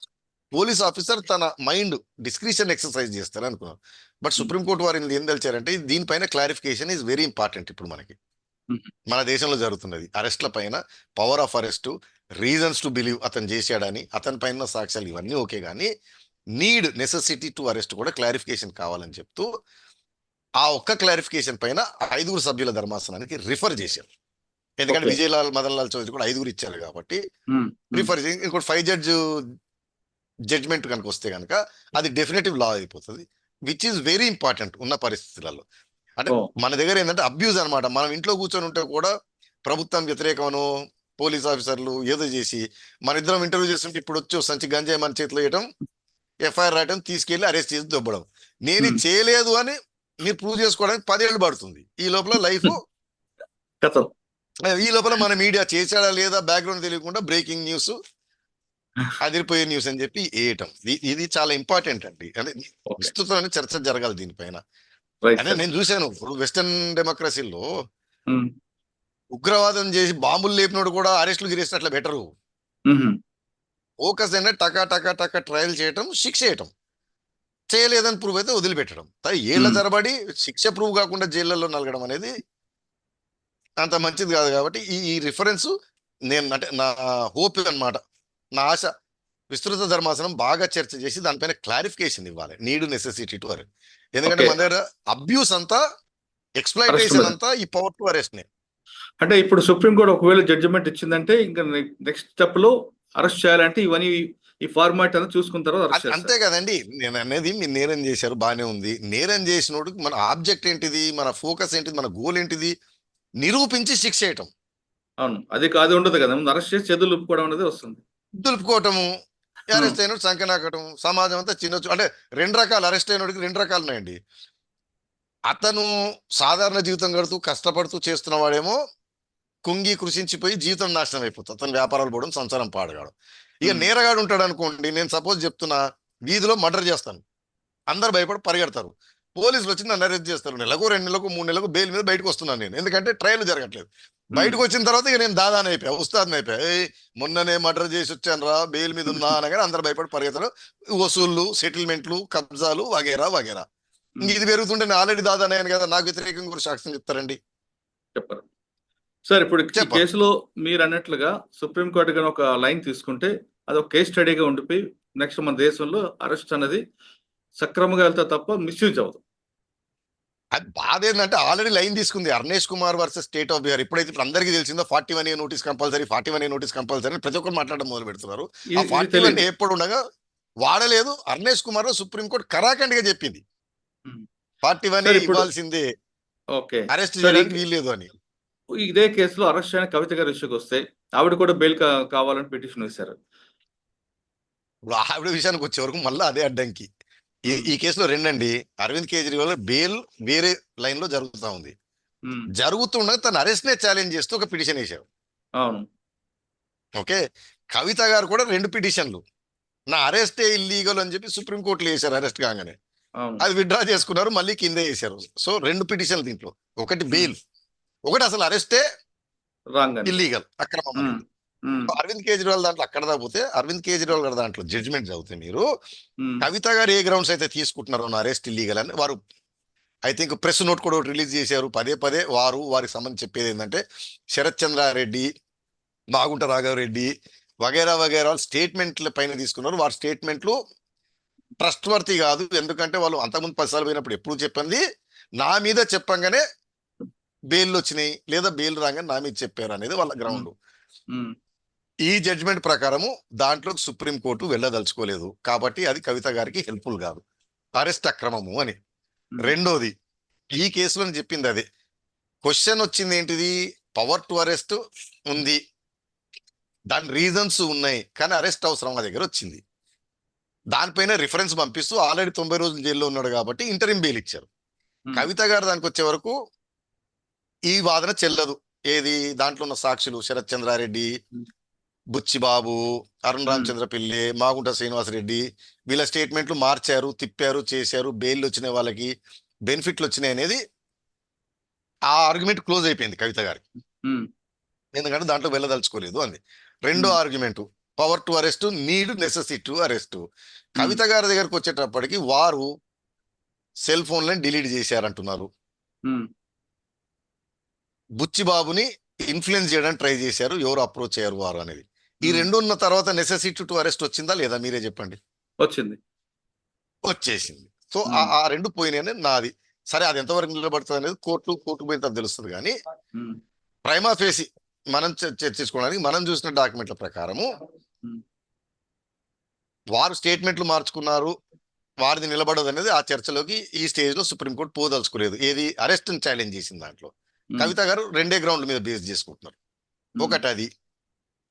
పోలీస్ ఆఫీసర్ తన మైండ్ డిస్క్రిషన్ ఎక్సర్సైజ్ చేస్తారు అనుకున్నాను. బట్ సుప్రీంకోర్టు వారు ఏం తెలిచారంటే దీనిపైన క్లారిఫికేషన్ ఈజ్ వెరీ ఇంపార్టెంట్. ఇప్పుడు మనకి మన దేశంలో జరుగుతున్నది అరెస్ట్ల పైన power of arrest, reasons to believe అతను చేశాడని, అతని పైన సాక్ష్యాలు ఇవన్నీ ఓకే, కానీ నెసెసిటీ టు అరెస్ట్ కూడా క్లారిఫికేషన్ కావాలని చెప్తూ ఆ ఒక్క క్లారిఫికేషన్ పైన 5 సభ్యుల ధర్మాసనానికి రిఫర్ చేశారు. ఎందుకంటే Okay. విజయలాల్ మదన్ లాల్ చౌదరి కూడా 5 ఇచ్చారు కాబట్టి రిఫర్ చేసి ఇంకోటి 5 జడ్జ్ జడ్జ్మెంట్ కనుక వస్తే కనుక అది డెఫినెటివ్ లా అయిపోతుంది, విచ్ ఈస్ వెరీ ఇంపార్టెంట్ ఉన్న పరిస్థితులలో. అంటే Oh. మన దగ్గర ఏంటంటే అబ్యూజ్ అన్నమాట. మనం ఇంట్లో కూర్చొని ఉంటే కూడా ప్రభుత్వం వ్యతిరేకమను పోలీస్ ఆఫీసర్లు ఏదో చేసి మన ఇద్దరం ఇంటర్వ్యూ చేస్తుంటే ఇప్పుడు వచ్చి ఓ సంచి గంజాయి మన చేతిలో వేయడం, ఎఫ్ఐఆర్ రాయడం, తీసుకెళ్లి అరెస్ట్ చేసి దొబ్బడం. నేను ఇది చేయలేదు అని మీరు ప్రూవ్ చేసుకోవడానికి 10 ఏళ్ళు పడుతుంది. ఈ లోపల లైఫ్ కథం. ఈ లోపల మన మీడియా చేశాడా లేదా బ్యాక్గ్రౌండ్ తెలియకుండా బ్రేకింగ్ న్యూస్, అదిరిపోయే న్యూస్ అని చెప్పి వేయటం. ఇది చాలా ఇంపార్టెంట్ అండి. అంటే Okay. విస్తృతమైన చర్చ జరగాలి దీనిపైన. Right, అంటే sir. నేను చూశాను ఇప్పుడు వెస్టర్న్ డెమోక్రసీలో Hmm. ఉగ్రవాదం చేసి బాంబులు లేపినోడు కూడా అరెస్టులు గిరేసిన అట్లా బెటరు. Mhm. ఫోకస్ ఏంటంటే టకా టకా టకా ట్రయల్ చేయటం, శిక్ష చేయటం. చేయలేదని ప్రూవ్ అయితే వదిలిపెట్టడం. ఏళ్ల తరబడి శిక్ష ప్రూవ్ కాకుండా జైళ్ళలో నలగడం అనేది అంత మంచిది కాదు. కాబట్టి ఈ రిఫరెన్స్ నేను అంటే నా హోప్ అన్నమాట, నా ఆశ, విస్తృత ధర్మాసనం బాగా చర్చ చేసి దానిపైన క్లారిఫికేషన్ ఇవ్వాలి, నెసెసిటీ టు అరెస్ట్. ఎందుకంటే Okay. మన దగ్గర అబ్యూస్ అంతా, ఎక్స్‌ప్లాయిటేషన్ మీద. అంతా ఈ పవర్ టు అరెస్ట్ నే. అంటే ఇప్పుడు సుప్రీంకోర్టు ఒకవేళ జడ్జిమెంట్ ఇచ్చిందంటే ఇంకా నెక్స్ట్ స్టెప్ లో అరెస్ట్ చేయాలంటే ఇవన్నీ ఈ ఫార్మాట్ అనేది చూసుకున్న తర్వాత అరెస్ట్ అంతే కదండి. నేను అనేది మీరు నేరం చేశారు బానే ఉంది. నేరం చేసినోడు మన ఆబ్జెక్ట్ ఏంటిది, మన ఫోకస్ ఏంటిది, మన గోల్ ఏంటిది నిరూపించి శిక్ష చేయటం. అవును, అది కాదు ఉండదు కదా, ముందు అరెస్ట్ చేసి చేతులు లుప్పుకోవడం అనేది వస్తుంది. దులుపుకోవటము, అరెస్ట్ అయినోడు సంకనాకటం, సమాజం అంతా చిన్నచు. అంటే 2 రకాలు, అరెస్ట్ అయినోడికి 2 రకాలు ఉన్నాయండి. అతను సాధారణ జీవితం గడుతూ కష్టపడుతూ చేస్తున్న వాడేమో కుంగి కృషించిపోయి జీవితం నాశనం అయిపోతుంది, అతను వ్యాపారాలు పోవడం, సంసారం పాడగాడు. ఇక నేరగాడు ఉంటాడు అనుకోండి, నేను సపోజ్ చెప్తున్నా, వీధిలో మర్డర్ చేస్తాను, అందరు భయపడి పరిగెడతారు, పోలీసులు వచ్చి నన్ను అరెస్ట్ చేస్తారు, నెలకు 2 నెలలకు 3 నెలలకు బెయిల్ మీద బయటకు వస్తున్నాను నేను, ఎందుకంటే ట్రయల్ జరగట్లేదు. బయటకు వచ్చిన తర్వాత ఇక నేను దాదాని అయిపోయా, ఉస్తాద్ని అయిపోయా. మొన్ననే మర్డర్ చేసి వచ్చాను రా, బెయిల్ మీద ఉన్నా అనగానే అందరు భయపడి పరిగెడతారు, వసూళ్లు, సెటిల్మెంట్లు, కబ్జాలు వగేరా వగేరా. ఇది పెరుగుతుంటే నేను ఆల్రెడీ దాదానే అయ్యాను కదా, నాకు వ్యతిరేకంగా కూడా సాక్ష్యం చెప్తారండి. చెప్పరు సార్. ఇప్పుడు ఈ చెప్పరు. కేసులో మీరు అన్నట్లుగా సుప్రీంకోర్టు గాని ఒక లైన్ తీసుకుంటే అది ఒక కేస్ స్టడీగా ఉండిపోయి నెక్స్ట్ మన దేశంలో అరెస్ట్ అనేది సక్రమంగా వెళ్తా తప్ప మిస్యూజ్ అవ్వదు. అది బాధ ఏంటంటే ఆల్రెడీ లైన్ తీసుకుంది Arnesh Kumar versus state of Bihar. ఇప్పుడైతే ఇప్పుడు అందరికీ తెలిసిందో 41A notice compulsory, 41A notice compulsory ప్రతి ఒక్కరు మాట్లాడడం మొదలు పెడుతున్నారు. ఆ 41 ఎప్పుడు ఉండగా వాడలేదు. అర్నేష్ కుమార్ సుప్రీంకోర్టు కరాఖండిగా చెప్పింది 41A ఇవ్వాల్సిందే, ఓకే, అరెస్ట్ చేయడానికి వీల్లేదు అని. ఇదే కేసులో అరెస్ట్ అయిన కవిత గారి ఇష్యూకి వస్తే ఆవిడ కూడా బెయిల్ కావాలని పిటిషన్ వేశారు. ఇప్పుడు ఆవిడ విషయానికి వచ్చే వరకు మళ్ళీ అదే అడ్డంకి. ఈ కేసులో 2 అండి. అరవింద్ కేజ్రీవాల్ బెయిల్ వేరే లైన్ లో జరుగుతూ ఉంది. జరుగుతుండగా తన అరెస్ట్ నే ఛాలెంజ్ చేస్తూ ఒక పిటిషన్ వేశారు. అవును, ఓకే. కవిత గారు కూడా 2 పిటిషన్లు, నా అరెస్టే ఇల్లీగల్ అని చెప్పి సుప్రీంకోర్టులో వేశారు. అరెస్ట్ కాగానే అది విత్డ్రా చేసుకున్నారు, మళ్ళీ కింద వేశారు. సో 2 పిటిషన్లు దీంట్లో, ఒకటి బెయిల్, ఒకటి అసలు అరెస్టే ఇల్లీగల్, అక్రమం అనేది. అరవింద్ కేజ్రీవాల్ దాంట్లో అక్కడ దాకపోతే, అరవింద్ కేజ్రీవాల్ గారు దాంట్లో జడ్జిమెంట్ చదివితే మీరు కవిత గారు ఏ గ్రౌండ్స్ అయితే తీసుకుంటున్నారో నా అరెస్ట్ ఇల్లీగల్ అని, వారు ఐ థింక్ ప్రెస్ నోట్ కూడా రిలీజ్ చేశారు. పదే వారికి సంబంధించి చెప్పేది ఏంటంటే శరత్ చంద్రారెడ్డి, మాగుంట రాఘవరెడ్డి వగేరా వగేరా స్టేట్మెంట్ల పైన తీసుకున్నారు. వారి స్టేట్మెంట్లు ట్రస్ట్ వర్తీ కాదు, ఎందుకంటే వాళ్ళు అంతకుముందు 10 సార్లు పోయినప్పుడు ఎప్పుడు చెప్పింది నా మీద చెప్పంగానే బెయిల్ వచ్చినాయి, లేదా బెయిల్ రాగానే నా మీద చెప్పారు అనేది వాళ్ళ గ్రౌండ్. ఈ జడ్జిమెంట్ ప్రకారము దాంట్లో సుప్రీంకోర్టు వెళ్ళదలుచుకోలేదు, కాబట్టి అది కవిత గారికి హెల్ప్ఫుల్ కాదు, అరెస్ట్ అక్రమము అని. రెండోది, ఈ కేసులో చెప్పింది అదే. క్వశ్చన్ వచ్చింది ఏంటిది, పవర్ టు అరెస్ట్ ఉంది, దాని రీజన్స్ ఉన్నాయి, కానీ అరెస్ట్ అవసరం మా దగ్గర వచ్చింది. దానిపైన రిఫరెన్స్ పంపిస్తూ ఆల్రెడీ 90 రోజులు జైల్లో ఉన్నాడు కాబట్టి ఇంటరిం బెయిల్ ఇచ్చారు. కవిత గారు దానికి వచ్చే వరకు ఈ వాదన చెల్లదు. ఏది, దాంట్లో ఉన్న సాక్షులు శరత్ చంద్రారెడ్డి, బుచ్చిబాబు, అరుణ్ రామచంద్ర పిల్లే, మాగుంట శ్రీనివాసరెడ్డి, వీళ్ళ స్టేట్మెంట్లు మార్చారు, తిప్పారు, చేశారు, బెయిల్ వచ్చినాయి, వాళ్ళకి బెనిఫిట్లు వచ్చినాయి అనేది ఆ ఆర్గ్యుమెంట్ క్లోజ్ అయిపోయింది కవిత గారికి, ఎందుకంటే దాంట్లో వెళ్ళదలుచుకోలేదు అంది. రెండో argument, power to arrest, need, necessity to arrest. Kavitha garu దగ్గరకు వచ్చేటప్పటికి వారు సెల్ ఫోన్లను డిలీట్ చేశారంటున్నారు. బుచ్చిబాబుని ఇన్ఫ్లుయెన్స్ చేయడానికి ట్రై చేశారు, ఎవరు అప్రోచ్ అయ్యారు వారు అనేది. ఈ రెండు ఉన్న తర్వాత నెసెసిటీ టు అరెస్ట్ వచ్చిందా లేదా మీరే చెప్పండి. వచ్చింది. వచ్చేసింది. సో ఆ రెండు పోయినాయని నాది. సరే అది ఎంతవరకు నిలబడుతుంది అనేది కోర్టు పోయిన తర్వాత తెలుస్తుంది. కానీ ప్రైమా ఫేసి మనం చర్చించుకోవడానికి మనం చూసిన డాక్యుమెంట్ల ప్రకారము వారు స్టేట్మెంట్లు మార్చుకున్నారు, వారిది నిలబడదు అనేది ఆ చర్చలోకి ఈ స్టేజ్ లో సుప్రీంకోర్టు పోదలుచుకోలేదు. ఏది అరెస్ట్ ఛాలెంజ్ చేసింది దాంట్లో కవిత గారు రెండే గ్రౌండ్ల మీద బేస్ చేసుకుంటున్నారు. ఒకటి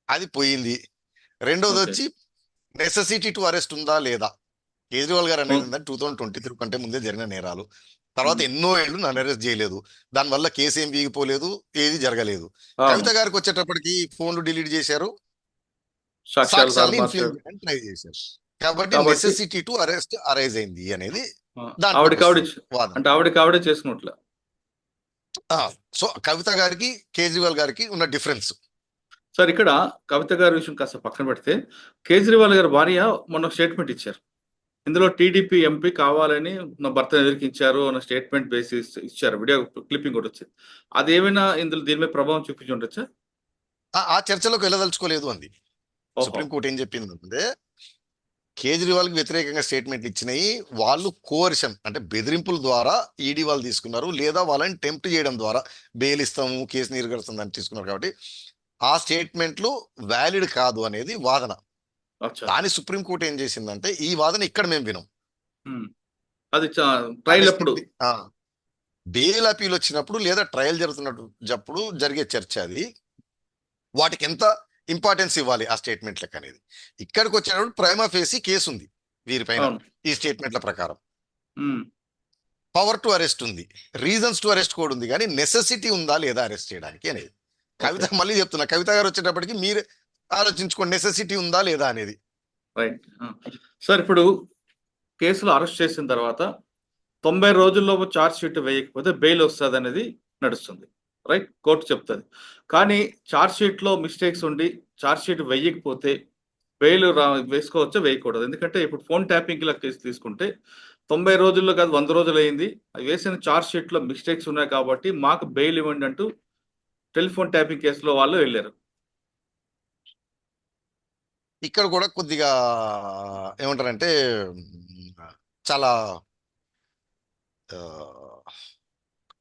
అది పోయింది. రెండోది వచ్చి నెసెసిటీ టు అరెస్ట్ ఉందా లేదా. కేజ్రీవాల్ గారు అనేది 2023 కంటే ముందే జరిగిన నేరాలు, తర్వాత ఎన్నో ఏళ్ళు నన్ను అరెస్ట్ చేయలేదు, దానివల్ల కేసు ఏం వీగిపోలేదు, ఏది జరగలేదు. కవిత గారికి వచ్చేటప్పటికి ఫోన్లు డిలీట్ చేశారు, సాక్ష్యాలను ఇన్ఫ్లుయెన్స్ చేయడానికి ట్రై చేశారు. కాబట్టి నెసెసిటీ టు అరెస్ట్ అరైజ్ అయింది అనేది ఆవిడే చేసుకున్నట్లే. సో కవిత గారికి కేజ్రీవాల్ గారికి ఉన్న డిఫరెన్స్ సార్. ఇక్కడ కవిత గారి విషయం కాస్త పక్కన పెడితే, కేజ్రీవాల్ గారి భార్య మొన్న స్టేట్మెంట్ ఇచ్చారు. ఇందులో టీడీపీ ఎంపీ కావాలని నా భర్తను ఎదిరికించారు అన్న స్టేట్మెంట్ బేసిస్ ఇచ్చారు. వీడియో క్లిప్పింగ్ కూడా వచ్చింది. అదేమైనా ఇందులో దీని మీద ప్రభావం చూపించి ఉండొచ్చా? ఆ చర్చలోకి వెళ్ళదలుచుకోలేదు అంది. సుప్రీంకోర్టు ఏం చెప్పిందంటే కేజ్రీవాల్కి వ్యతిరేకంగా స్టేట్మెంట్లు ఇచ్చినాయి వాళ్ళు కోవర్షన్ అంటే బెదిరింపుల ద్వారా ఈడీ వాళ్ళు తీసుకున్నారు, లేదా వాళ్ళని టెంప్ట్ చేయడం ద్వారా బెయిల్ ఇస్తాము, కేసు నీరుగడుతుందని తీసుకున్నారు. కాబట్టి ఆ స్టేట్మెంట్లు వ్యాలిడ్ కాదు అనేది వాదన. దాని సుప్రీంకోర్టు ఏం చేసిందంటే ఈ వాదన ఇక్కడ మేము వినం, అది ట్రయల్ అప్పుడు బెయిల్ అపీల్ వచ్చినప్పుడు లేదా ట్రయల్ జరుగుతున్నప్పుడు జరిగే చర్చ అది. వాటికి ఎంత ఇంపార్టెన్స్ ఇవ్వాలి ఆ స్టేట్మెంట్లకు అనేది. ఇక్కడికి వచ్చినప్పుడు ప్రైమా ఫేసి కేసు ఉంది వీరిపైన ఈ స్టేట్మెంట్ల ప్రకారం. పవర్ టు అరెస్ట్ ఉంది, రీజన్స్ టు అరెస్ట్ కూడా ఉంది, కానీ నెసెసిటీ ఉందా లేదా అరెస్ట్ చేయడానికి అనేది. కవిత మళ్ళీ చెప్తున్నా, కవిత గారు వచ్చేటప్పటికి మీరు ఆలోచించుకోండి నెసెసిటీ ఉందా లేదా అనేది. Right sir. ఇప్పుడు కేసులో అరెస్ట్ చేసిన తర్వాత 90 రోజుల్లోపు ఛార్జ్ షీట్ వేయకపోతే బెయిల్ వస్తుంది అనేది నడుస్తుంది. రైట్, కోర్టు చెప్తుంది. కానీ ఛార్జ్ షీట్ లో మిస్టేక్స్ ఉండి ఛార్జ్ షీట్ వేయకపోతే బెయిల్ వేసుకోవచ్చా వేయకూడదు? ఎందుకంటే ఇప్పుడు ఫోన్ ట్యాపింగ్ లా కేసు తీసుకుంటే 90 రోజుల్లో కాదు 100 రోజులు అయింది, వేసిన ఛార్జ్ షీట్ లో మిస్టేక్స్ ఉన్నాయి కాబట్టి మాకు బెయిల్ ఇవ్వండి అంటూ టెలిఫోన్ ట్యాపింగ్ కేసులో వాళ్ళు వెళ్ళారు. ఇక్కడ కూడా కొద్దిగా ఏమంటారంటే చాలా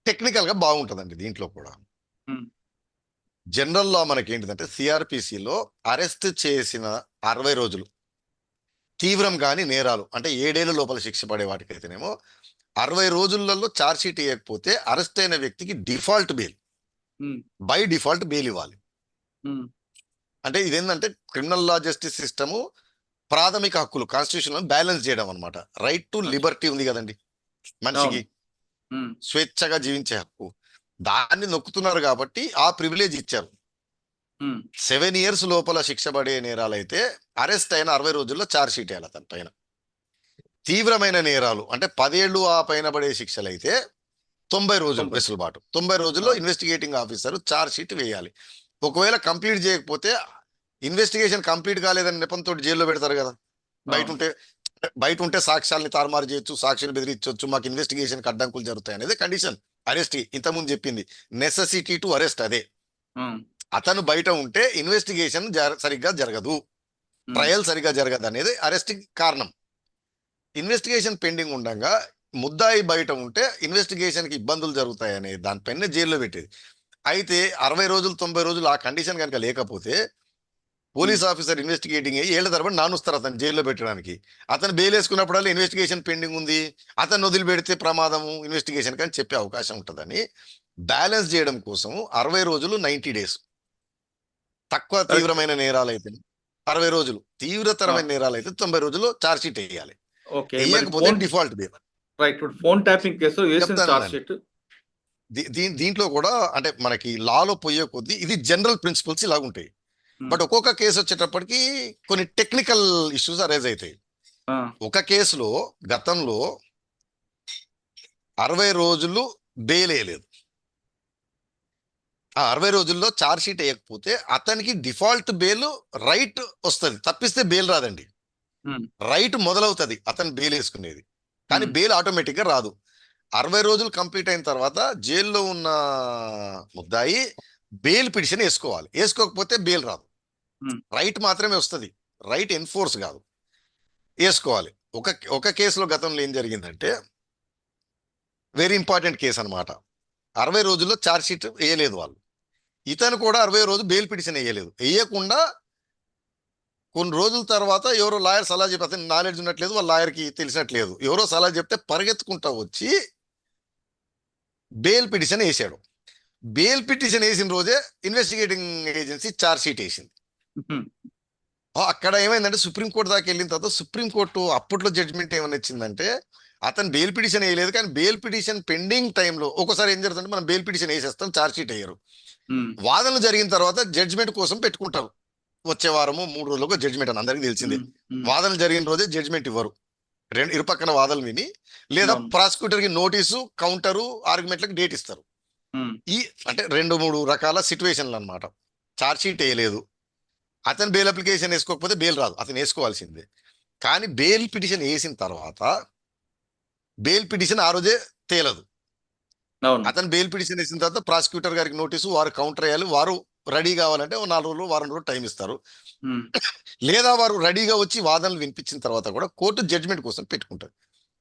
టెక్నికల్ గా బాగుంటుందండి. దీంట్లో కూడా జనరల్ లా మనకి ఏంటిదంటే సిఆర్పిసిలో అరెస్ట్ చేసిన 60 రోజులు తీవ్రం కాని నేరాలు అంటే 7 ఏళ్ల లోపల శిక్ష పడే వాటికైతేనేమో 60 రోజులలో ఛార్జ్ షీట్ వేయకపోతే అరెస్ట్ అయిన వ్యక్తికి default bail, by default bail ఇవ్వాలి. అంటే ఇదేంటంటే క్రిమినల్ లా జస్టిస్ సిస్టము ప్రాథమిక హక్కులు కాన్స్టిట్యూషన్ బ్యాలెన్స్ చేయడం అనమాట. రైట్ టు లిబర్టీ ఉంది కదండి మనిషికి, స్వేచ్ఛగా జీవించే హక్కు, దాన్ని నొక్కుతున్నారు కాబట్టి ఆ ప్రివిలేజ్ ఇచ్చారు. 7 years లోపల శిక్ష పడే నేరాలైతే అరెస్ట్ అయిన 60 రోజుల్లో ఛార్జ్ షీట్ వేయాలి తన పైన. తీవ్రమైన నేరాలు అంటే 10 ఏళ్ళు ఆ పైన పడే శిక్షలు అయితే 90 రోజులు వెసులుబాటు. 90 రోజుల్లో ఇన్వెస్టిగేటింగ్ ఆఫీసర్ ఛార్జ్ షీట్ వేయాలి. ఒకవేళ కంప్లీట్ చేయకపోతే ఇన్వెస్టిగేషన్ కంప్లీట్ కాలేదని నెపంతో జైల్లో పెడతారు కదా. బయట ఉంటే సాక్ష్యాలని తారుమారు చేయొచ్చు, సాక్షులు బెదిరించవచ్చు, మాకు ఇన్వెస్టిగేషన్ అడ్డంకులు జరుగుతాయి అనేది కండిషన్ అరెస్ట్. ఇంతకుముందు చెప్పింది నెసెసిటీ టు అరెస్ట్ అదే. అతను బయట ఉంటే ఇన్వెస్టిగేషన్ సరిగ్గా జరగదు, ట్రయల్ సరిగ్గా జరగదు అనేది అరెస్ట్ కారణం. ఇన్వెస్టిగేషన్ పెండింగ్ ఉండగా ముద్దాయి బయట ఉంటే ఇన్వెస్టిగేషన్ కి ఇబ్బందులు జరుగుతాయి అనే దానిపైన జైల్లో పెట్టేది. అయితే 60 రోజులు 90 రోజులు ఆ కండిషన్ కనుక లేకపోతే పోలీస్ ఆఫీసర్ ఇన్వెస్టిగేటింగ్ అయ్యి ఏళ్ల తరబడి నానుస్తారు అతను జైల్లో పెట్టడానికి. అతను బెయిల్ వేసుకున్నప్పుడల్లా ఇన్వెస్టిగేషన్ పెండింగ్ ఉంది, అతను వదిలిపెడితే ప్రమాదము ఇన్వెస్టిగేషన్ కానీ చెప్పే అవకాశం ఉంటుందని బ్యాలెన్స్ చేయడం కోసం 60 రోజులు 90 days. తక్కువ తీవ్రమైన నేరాలు అయితే 60 రోజులు, తీవ్రతరమైన నేరాలు అయితే 90 రోజుల్లో ఛార్జ్ షీట్ వేయాలి. వేయకపోతే default bail. Phone tapping case charge sheet దీంట్లో కూడా అంటే మనకి లాలో పోయే కొద్దీ ఇది జనరల్ ప్రిన్సిపల్స్ ఇలా ఉంటాయి. బట్ ఒక్కొక్క కేసు వచ్చేటప్పటికి కొన్ని టెక్నికల్ ఇష్యూస్ అరైజ్ అవుతాయి. ఒక కేసులో గతంలో 60 రోజులు బెయిల్ వేయలేదు, ఆ 60 రోజుల్లో ఛార్జ్ షీట్ వేయకపోతే అతనికి డిఫాల్ట్ బెయిల్ రైట్ వస్తుంది, తప్పిస్తే బెయిల్ రాదండి. ఉమ్, రైట్ మొదలవుతుంది అతను బెయిల్ వేసుకునేది, కానీ ఉమ్, బెయిల్ ఆటోమేటిక్ గా రాదు. 60 రోజులు కంప్లీట్ అయిన తర్వాత జైల్లో ఉన్న ముద్దాయి బెయిల్ పిటిషన్ వేసుకోవాలి, వేసుకోకపోతే బెయిల్ రాదు. ఉమ్, రైట్ మాత్రమే వస్తుంది, రైట్ ఎన్ఫోర్స్ కాదు, వేసుకోవాలి. ఒక ఒక కేసులో గతంలో ఏం జరిగిందంటే, వెరీ ఇంపార్టెంట్ కేసు అన్నమాట. 60 రోజుల్లో ఛార్జ్ షీట్ వేయలేదు వాళ్ళు, ఇతను కూడా 60 రోజు బెయిల్ పిటిషన్ వేయలేదు. వేయకుండా కొన్ని రోజుల తర్వాత ఎవరో లాయర్ సలహా చెప్పి, అతని నాలెడ్జ్ ఉన్నట్లేదు, వాళ్ళ లాయర్కి తెలిసినట్లేదు, ఎవరో సలహా చెప్తే పరిగెత్తుకుంటా వచ్చి బెయిల్ పిటిషన్ వేసాడు. బెయిల్ పిటిషన్ వేసిన రోజే ఇన్వెస్టిగేటింగ్ ఏజెన్సీ ఛార్జ్ షీట్ వేసింది. ఉమ్, అక్కడ ఏమైందంటే సుప్రీంకోర్టు దాకా వెళ్ళిన తర్వాత సుప్రీంకోర్టు అప్పట్లో జడ్జిమెంట్ ఏమని ఇచ్చిందంటే, అతను బెయిల్ పిటిషన్ వేయలేదు, కానీ బెయిల్ పిటిషన్ పెండింగ్ టైంలో ఒక్కోసారి ఏం జరుగుతుందంటే మనం బెయిల్ పిటిషన్ వేసేస్తాం, ఛార్జ్ షీట్ వేయరు. ఉమ్, వాదనలు జరిగిన తర్వాత జడ్జిమెంట్ కోసం పెట్టుకుంటారు, వచ్చే వారము 3 రోజులకు జడ్జిమెంట్ అని అందరికీ తెలిసిందే. ఉమ్, ఉమ్, వాదనలు జరిగిన రోజే జడ్జిమెంట్ ఇవ్వరు, ఇరుపక్కన వాదనలు విని, లేదా అవును. ప్రాసిక్యూటర్ కి నోటీసు, కౌంటరు, ఆర్గ్యుమెంట్లకు డేట్ ఇస్తారు. ఉమ్, ఈ అంటే 2-3 రకాల సిచ్యువేషన్లు అనమాట. ఛార్జ్ షీట్ వేయలేదు, అతను బెయిల్ అప్లికేషన్ వేసుకోకపోతే బెయిల్ రాదు, అతను వేసుకోవాల్సిందే. కానీ బెయిల్ పిటిషన్ వేసిన తర్వాత బెయిల్ పిటిషన్ ఆ రోజే తేలదు. అవును. అతను బెయిల్ పిటిషన్ వేసిన తర్వాత ప్రాసిక్యూటర్ గారికి నోటీసు, వారు కౌంటర్ వేయాలి, వారు రెడీ కావాలంటే 4 రోజులు వారం రోజులు టైం ఇస్తారు. ఉమ్, లేదా వారు రెడీగా వచ్చి వాదనలు వినిపించిన తర్వాత కూడా కోర్టు జడ్జిమెంట్ కోసం పెట్టుకుంటారు.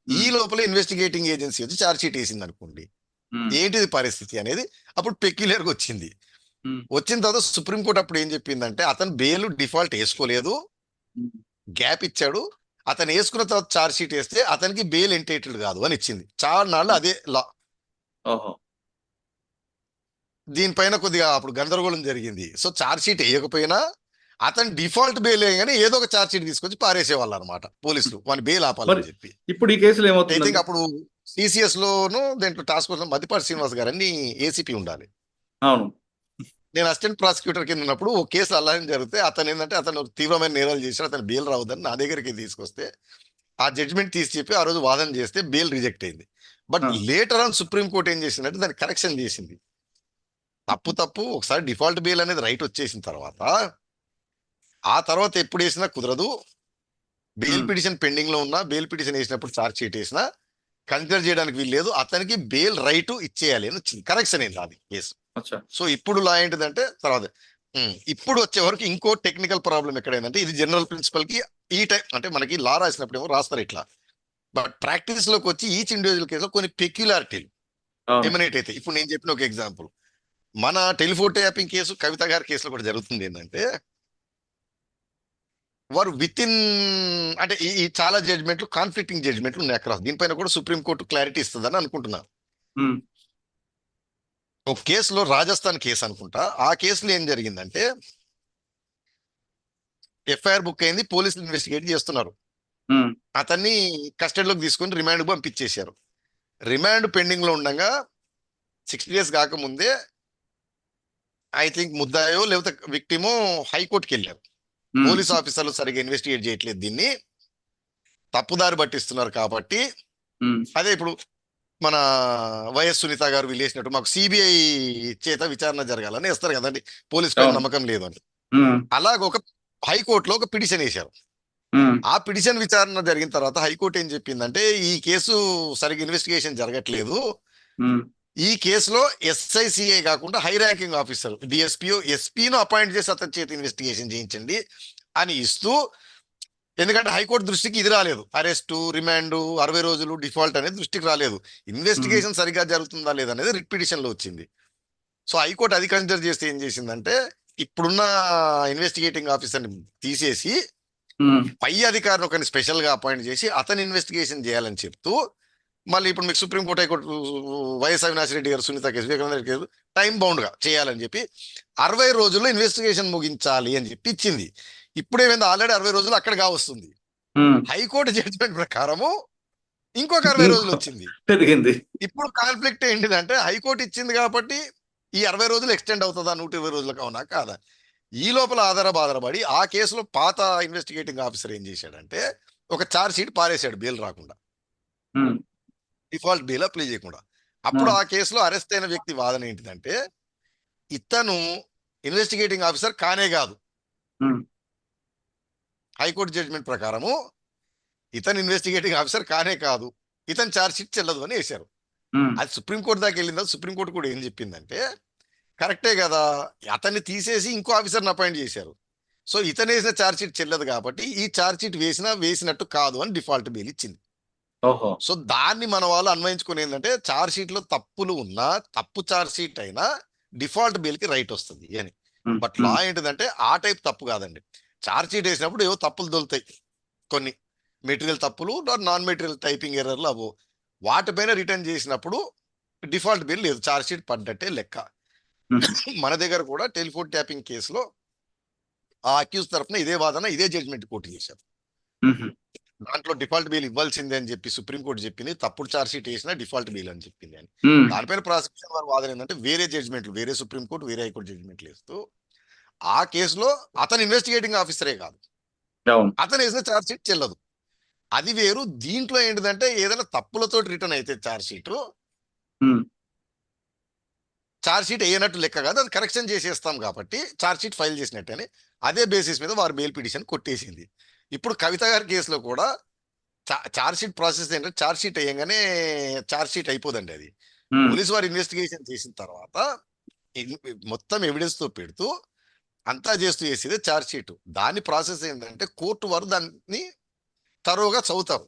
ఈ ఉమ్, లోపల ఇన్వెస్టిగేటింగ్ ఏజెన్సీ వచ్చి ఛార్జ్ షీట్ వేసింది అనుకోండి, ఉమ్, ఏంటిది పరిస్థితి అనేది అప్పుడు పెక్యులర్గా వచ్చింది. ఉమ్, వచ్చిన తర్వాత సుప్రీంకోర్టు అప్పుడు ఏం చెప్పిందంటే, అతను బెయిల్ డిఫాల్ట్ వేసుకోలేదు, ఉమ్, గ్యాప్ ఇచ్చాడు, అతను వేసుకున్న తర్వాత ఛార్జ్ షీట్ వేస్తే అతనికి బెయిల్ ఎంటైటిల్డ్ కాదు అని ఇచ్చింది. చాలా నాళ్ళు అదే లా. ఓహో. దీనిపైన కొద్దిగా అప్పుడు గందరగోళం జరిగింది. సో ఛార్జ్ షీట్ వేయకపోయినా అతను డిఫాల్ట్ బెయిల్ వేయగానే ఏదో ఒక ఛార్జ్ షీట్ తీసుకొచ్చి పారేసేవాళ్ళు అనమాట పోలీసులు, వాని బెయిల్ మరి ఆపాలని చెప్పి. ఇప్పుడు ఈ కేసులో ఐ ఏమవుతుందండి? థింక్ అప్పుడు సిసిఎస్ లోను దేంట్లో టాస్క్ ఫోర్స్ మద్దిపాటి శ్రీనివాస్ గారు అని ఏసీపీ ఉండాలి. అవును. నేను అసిస్టెంట్ ప్రాసిక్యూటర్ కింద ఉన్నప్పుడు ఒక కేసు అలానే జరిగితే, అతను ఏంటంటే అతను తీవ్రమైన నేరాలు చేశాడు, అతను బెయిల్ రావద్దని నా దగ్గరికి తీసుకొస్తే ఆ జడ్జిమెంట్ తీసి చెప్పి ఆ రోజు వాదన చేస్తే బెయిల్ రిజెక్ట్ అయింది. బట్ ఆ, లేటర్ ఆన్ సుప్రీంకోర్టు ఏం చేసిందంటే దాన్ని కరెక్షన్ చేసింది. తప్పు ఒకసారి డిఫాల్ట్ బెయిల్ అనేది రైట్ వచ్చేసిన తర్వాత ఆ తర్వాత ఎప్పుడు వేసినా కుదరదు. బెయిల్ ఉమ్, పిటిషన్ పెండింగ్ లో ఉన్నా, బెయిల్ పిటిషన్ వేసినప్పుడు ఛార్జ్ షీట్ వేసినా కన్సిడర్ చేయడానికి వీలు లేదు, అతనికి బెయిల్ రైట్ ఇచ్చేయాలి అని వచ్చింది. కరెక్షన్ అయింది అది కేసు. అచ్చా. సో ఇప్పుడు లా ఏంటిదంటే తర్వాత ఇప్పుడు వచ్చే వరకు ఇంకో టెక్నికల్ ప్రాబ్లం ఎక్కడైందంటే, ఇది జనరల్ ప్రిన్సిపల్ కి ఈ టైం అంటే మనకి లా రాసినప్పుడు ఏమో రాస్తారు ఇట్లా, బట్ ప్రాక్టీస్ లోకి వచ్చి ఈచ్ ఇండివిజువల్ కేసులో కొన్ని పెక్యులారిటీలు అవును. ఎమినేట్ అయితే. ఇప్పుడు నేను చెప్పిన ఒక ఎగ్జాంపుల్, మన టెలిఫోన్ ట్యాపింగ్ కేసు, కవిత గారి కేసులో కూడా జరుగుతుంది ఏంటంటే, వారు విత్ ఇన్ అంటే ఈ చాలా జడ్జిమెంట్లు కాన్ఫ్లిక్టింగ్ జడ్జిమెంట్లు ఉన్నాయి అక్కడ. దీనిపైన కూడా సుప్రీంకోర్టు క్లారిటీ ఇస్తుందని అనుకుంటున్నాను. ఉమ్, ఒక కేసులో, రాజస్థాన్ కేసు అనుకుంటా, ఆ కేసులో ఏం జరిగిందంటే ఎఫ్ఐఆర్ బుక్ అయింది, పోలీసులు ఇన్వెస్టిగేట్ చేస్తున్నారు, ఉమ్, అతన్ని కస్టడీలోకి తీసుకొని రిమాండ్ పంపించేశారు. రిమాండ్ పెండింగ్ లో ఉండగా 60 days కాకముందే ఐ థింక్ ముద్దాయో లేకపోతే విక్టిమో హైకోర్టుకి వెళ్ళారు. ఉమ్, పోలీస్ ఆఫీసర్లు సరిగ్గా ఇన్వెస్టిగేట్ చేయట్లేదు, దీన్ని తప్పుదారి పట్టిస్తున్నారు కాబట్టి, ఉమ్, అదే ఇప్పుడు మన వైఎస్ సునీత గారు వీళ్ళు వేసినట్టు మాకు సిబిఐ చేత విచారణ జరగాలని వేస్తారు కదండి, పోలీస్ పైన అవును. నమ్మకం లేదు అని. ఉమ్, అలాగ ఒక హైకోర్టులో ఒక పిటిషన్ వేశారు. ఉమ్, ఆ పిటిషన్ విచారణ జరిగిన తర్వాత హైకోర్టు ఏం చెప్పిందంటే, ఈ కేసు సరిగ్గా ఇన్వెస్టిగేషన్ జరగట్లేదు, ఉమ్, ఈ కేసులో ఎస్ఐసిఐ కాకుండా హై ర్యాంకింగ్ ఆఫీసర్ డిఎస్పీఓ ఎస్పీను అపాయింట్ చేసి అతని చేతి ఇన్వెస్టిగేషన్ చేయించండి అని ఇస్తూ, ఎందుకంటే హైకోర్టు దృష్టికి ఇది రాలేదు, అరెస్టు, రిమాండ్, 60 రోజులు డిఫాల్ట్ అనేది దృష్టికి రాలేదు, ఇన్వెస్టిగేషన్ సరిగ్గా జరుగుతుందా లేదా అనేది రిట్ పిటిషన్ లో వచ్చింది. సో హైకోర్టు అది కన్సిడర్ చేస్తే ఏం చేసిందంటే, ఇప్పుడున్న ఇన్వెస్టిగేటింగ్ ఆఫీసర్ని తీసేసి ఉమ్, పై అధికారిని ఒకరిని స్పెషల్ గా అపాయింట్ చేసి అతని ఇన్వెస్టిగేషన్ చేయాలని చెప్తూ, మళ్ళీ ఇప్పుడు మీకు Supreme Court, High Court, YS Avinash Reddy garu, Sunitha case, Vivekananda Reddy case time bound గా చేయాలని చెప్పి 60 రోజుల్లో ఇన్వెస్టిగేషన్ ముగించాలి అని చెప్పి ఇచ్చింది. ఇప్పుడు ఏమైంది, ఆల్రెడీ 60 రోజులు అక్కడ కావస్తుంది. ఉమ్, హైకోర్టు జడ్జిమెంట్ ప్రకారము ఇంకొక 60 రోజులు వచ్చింది. పెరిగింది. ఇప్పుడు కాన్ఫ్లిక్ట్ ఏంటిదంటే, హైకోర్టు ఇచ్చింది కాబట్టి ఈ 60 రోజులు ఎక్స్టెండ్ అవుతుందా 120 రోజులకు, అవునా కాదా? ఈ లోపల ఆధారపడి ఆ కేసులో పాత ఇన్వెస్టిగేటింగ్ ఆఫీసర్ ఏం చేశాడంటే, ఒక ఛార్జ్ షీట్ పారేశాడు బెయిల్ రాకుండా, ఉమ్, డిఫాల్ట్ బెయిల్ అప్లై చేయకుండా. అప్పుడు ఆ కేసులో అరెస్ట్ అయిన వ్యక్తి వాదన ఏంటిదంటే, ఇతను ఇన్వెస్టిగేటింగ్ ఆఫీసర్ కానే కాదు. ఉమ్, హైకోర్టు జడ్జిమెంట్ ప్రకారము ఇతను ఇన్వెస్టిగేటింగ్ ఆఫీసర్ కానే కాదు, ఇతను ఛార్జ్ షీట్ చెల్లదు అని వేశారు. ఉమ్, అది సుప్రీంకోర్టు దాకా వెళ్ళిందా, సుప్రీంకోర్టు కూడా ఏం చెప్పిందంటే కరెక్టే కదా, అతన్ని తీసేసి ఇంకో ఆఫీసర్ని అపాయింట్ చేశారు. సో ఇతను వేసిన ఛార్జ్ షీట్ చెల్లదు కాబట్టి ఈ ఛార్జ్ షీట్ వేసినట్టు కాదు అని డిఫాల్ట్ బెయిల్ ఇచ్చింది. ఓహో. సో దాన్ని మన వాళ్ళు అన్వయించుకుని ఏంటంటే ఛార్జ్ షీట్ లో తప్పులు ఉన్నా, తప్పు ఛార్జ్ షీట్ అయినా డిఫాల్ట్ బెయిల్ కి రైట్ వస్తుంది అని. ఉమ్, బట్ లా ఏంటిదంటే ఆ టైప్ తప్పు కాదండి. ఛార్జ్ షీట్ వేసినప్పుడు ఏవో తప్పులు దొలుతాయి, కొన్ని మెటీరియల్ తప్పులు, నాన్ మెటీరియల్ టైపింగ్ ఎర్రర్లు అవో, వాటిపైన రిటర్న్ చేసినప్పుడు డిఫాల్ట్ బిల్ లేదు, ఛార్జ్ షీట్ పడ్డట్టే లెక్క. ఉమ్, మన దగ్గర కూడా టెలిఫోన్ ట్యాపింగ్ కేసులో ఆ అక్యూజ్ తరఫున ఇదే వాదన, ఇదే జడ్జిమెంట్ కోర్టు చేశారు. ఉమ్, దాంట్లో డిఫాల్ట్ బిల్ ఇవ్వాల్సిందే అని చెప్పి సుప్రీంకోర్టు చెప్పింది, తప్పుడు ఛార్జ్ షీట్ వేసినా డిఫాల్ట్ బిల్ అని చెప్పింది అని. ఉమ్, దానిపైన ప్రాసిక్యూషన్ వారి వాదన ఏంటంటే వేరే జడ్జిమెంట్లు, వేరే సుప్రీంకోర్టు వేరే హైకోర్టు జడ్జిమెంట్లు వేస్తూ ఆ కేసులో అతను ఇన్వెస్టిగేటింగ్ ఆఫీసరే కాదు, అవును. అతను వేసిన ఛార్జ్ షీట్ చెల్లదు. అది వేరు. దీంట్లో ఏంటిదంటే ఏదైనా తప్పులతో రిటర్న్ అయితే ఛార్జ్ షీట్, ఉమ్, ఛార్జ్ షీట్ వేయనట్టు లెక్క కాదు, అది కరెక్షన్ చేసేస్తాం కాబట్టి ఛార్జ్ షీట్ ఫైల్ చేసినట్టని అదే బేసిస్ మీద వారు బెయిల్ పిటిషన్ కొట్టేసింది. ఇప్పుడు కవిత గారి కేసులో కూడా ఛార్జ్ షీట్ ప్రాసెస్ ఏంటంటే ఛార్జ్ షీట్ వేయంగానే ఛార్జ్ షీట్ అయిపోదండి. అది ఉమ్, పోలీసు వారు ఇన్వెస్టిగేషన్ చేసిన తర్వాత మొత్తం ఎవిడెన్స్ తో పెడుతూ అంతా చేస్తూ చేసేది ఛార్జ్ షీట్. దాని ప్రాసెస్ ఏంటంటే కోర్టు వారు దాన్ని తరోగా చదువుతారు.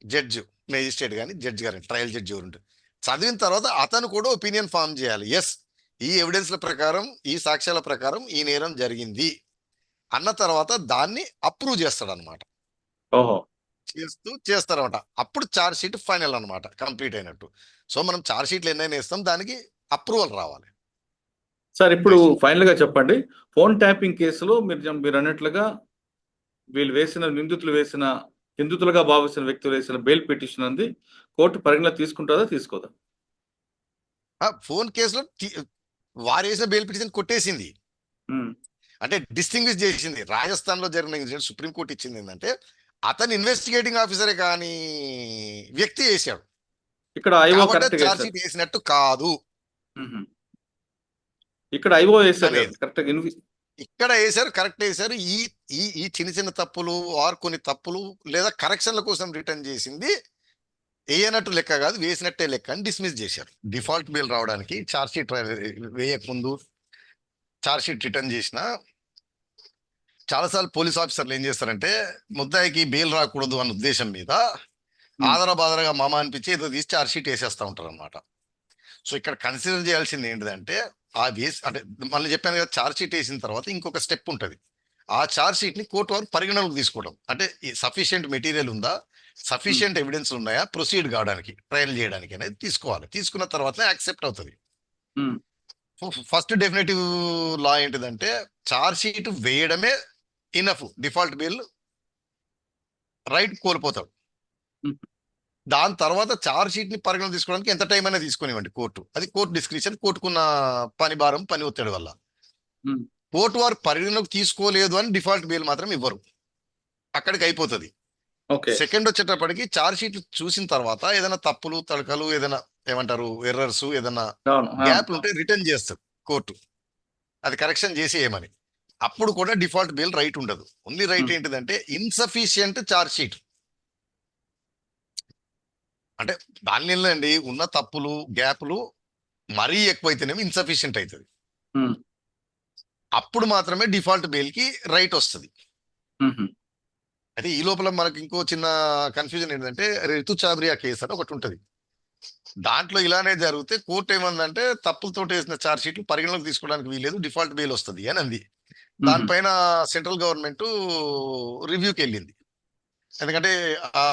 జడ్జి, మేజిస్ట్రేట్ కానీ జడ్జి గారు, ట్రయల్ జడ్జి ఎవరు ఉంటారు, చదివిన తర్వాత అతను కూడా ఒపీనియన్ ఫామ్ చేయాలి. ఎస్, ఈ ఎవిడెన్స్ల ప్రకారం, ఈ సాక్ష్యాల ప్రకారం ఈ నేరం జరిగింది అన్న తర్వాత దాన్ని అప్రూవ్ చేస్తాడు అనమాట. ఓహో. చేస్తారన్నమాట. అప్పుడు ఛార్జ్ షీట్ ఫైనల్ అనమాట, కంప్లీట్ అయినట్టు. సో మనం ఛార్జ్ షీట్లు ఎన్నైనా ఇస్తాం, దానికి అప్రూవల్ రావాలి. సార్ ఇప్పుడు ఫైనల్ గా చెప్పండి, ఫోన్ ట్యాపింగ్ కేసులో మీరు అన్నట్లుగా వీళ్ళు నిందితులుగా భావిస్తున్న వ్యక్తులు వేసిన బెయిల్ పిటిషన్ అంది కోర్టు పరిగణలో తీసుకుంటుందా తీసుకోదా? ఫోన్ కేసులో వారు వేసిన బెయిల్ పిటిషన్ కొట్టేసింది, ఉమ్, అంటే డిస్టింగ్విష్ చేసింది. రాజస్థాన్ లో జరిగిన ఇన్సిడెంట్ సుప్రీంకోర్టు ఇచ్చింది ఏంటంటే అతను ఇన్వెస్టిగేటింగ్ ఆఫీసరే కానీ వ్యక్తి వేశాడు, ఇక్కడ ఐఓ కరెక్ట్ ఛార్జ్ షీట్ వేసినట్టు కాదు. ఇక్కడ ఐఓ వేశారు అనేది. కరెక్ట్. ఇక్కడ వేశారు, కరెక్ట్ వేశారు. ఈ ఈ ఈ చిన్న చిన్న తప్పులు ఆర్ కొన్ని తప్పులు లేదా కరెక్షన్ల కోసం రిటర్న్ చేసింది వేయనట్టు లెక్క కాదు, వేసినట్టే లెక్క అని డిస్మిస్ చేశారు. డిఫాల్ట్ బెయిల్ రావడానికి ఛార్జ్ షీట్ వేయకముందు ఛార్జ్ షీట్ రిటర్న్ చేసిన చాలాసార్లు పోలీస్ ఆఫీసర్లు ఏం చేస్తారంటే ముద్దాయికి బెయిల్ రాకూడదు అన్న ఉద్దేశం మీద ఆదర బాదరగా మామ అనిపించి ఏదో తీసి ఛార్జ్ షీట్ వేసేస్తూ ఉంటారు అనమాట. సో ఇక్కడ కన్సిడర్ చేయాల్సింది ఏంటిదంటే ఆ అంటే మళ్ళీ చెప్పాను కదా, ఛార్జ్ షీట్ వేసిన తర్వాత ఇంకొక స్టెప్ ఉంటుంది. ఆ ఛార్జ్ షీట్ ని కోర్టు వారు పరిగణలోకి తీసుకోవడం, అంటే సఫిషియెంట్ మెటీరియల్ ఉందా, సఫిషియెంట్ ఎవిడెన్స్ ఉన్నాయా ప్రొసీడ్ కావడానికి, ట్రయల్ చేయడానికి అనేది తీసుకోవాలి. తీసుకున్న తర్వాత యాక్సెప్ట్ అవుతుంది. ఫస్ట్ డెఫినేటివ్ లా ఏంటిదంటే ఛార్జ్ షీట్ వేయడమే ఇనఫ్, డిఫాల్ట్ బెయిల్ రైట్ కోల్పోతాడు. దాని తర్వాత ఛార్జ్ షీట్ ని పరిగణన తీసుకోవడానికి ఎంత టైం అయినా తీసుకునివ్వండి కోర్టు, అది కోర్టు డిస్క్రిప్షన్, కోర్టుకున్న పని భారం, పని ఒత్తిడి వల్ల. కోర్టు వారు పరిగణలోకి తీసుకోలేదు అని డిఫాల్ట్ బెయిల్ మాత్రం ఇవ్వరు, అక్కడికి అయిపోతుంది. సెకండ్ వచ్చేటప్పటికి ఛార్జ్ షీట్ చూసిన తర్వాత ఏదైనా తప్పులు తడకలు, ఏదైనా ఏమంటారు ఎర్రర్స్, ఏదైనా గ్యాప్లు ఉంటే రిటర్న్ చేస్తారు కోర్టు, అది కరెక్షన్ చేసి ఏమని. అప్పుడు కూడా డిఫాల్ట్ బెయిల్ రైట్ ఉండదు. ఓన్లీ రైట్ ఏంటిదంటే ఇన్సఫిషియంట్ ఛార్జ్ షీట్, అంటే దానిలో అండి ఉన్న తప్పులు గ్యాప్లు మరీ ఎక్కువైతేనేమో ఇన్సఫిషియంట్ అవుతుంది, అప్పుడు మాత్రమే డిఫాల్ట్ బెయిల్ కి రైట్ వస్తుంది. అయితే ఈ లోపల మనకి ఇంకో చిన్న కన్ఫ్యూజన్ ఏంటంటే రితు చాబ్రియా కేసు అని ఒకటి ఉంటుంది. దాంట్లో ఇలానే జరిగితే కోర్టు ఏమందంటే తప్పులతో వేసిన ఛార్జ్ షీట్లు పరిగణలోకి తీసుకోవడానికి వీలేదు, డిఫాల్ట్ బెయిల్ వస్తుంది అని అంది. దానిపైన సెంట్రల్ గవర్నమెంట్ రివ్యూకి వెళ్ళింది, ఎందుకంటే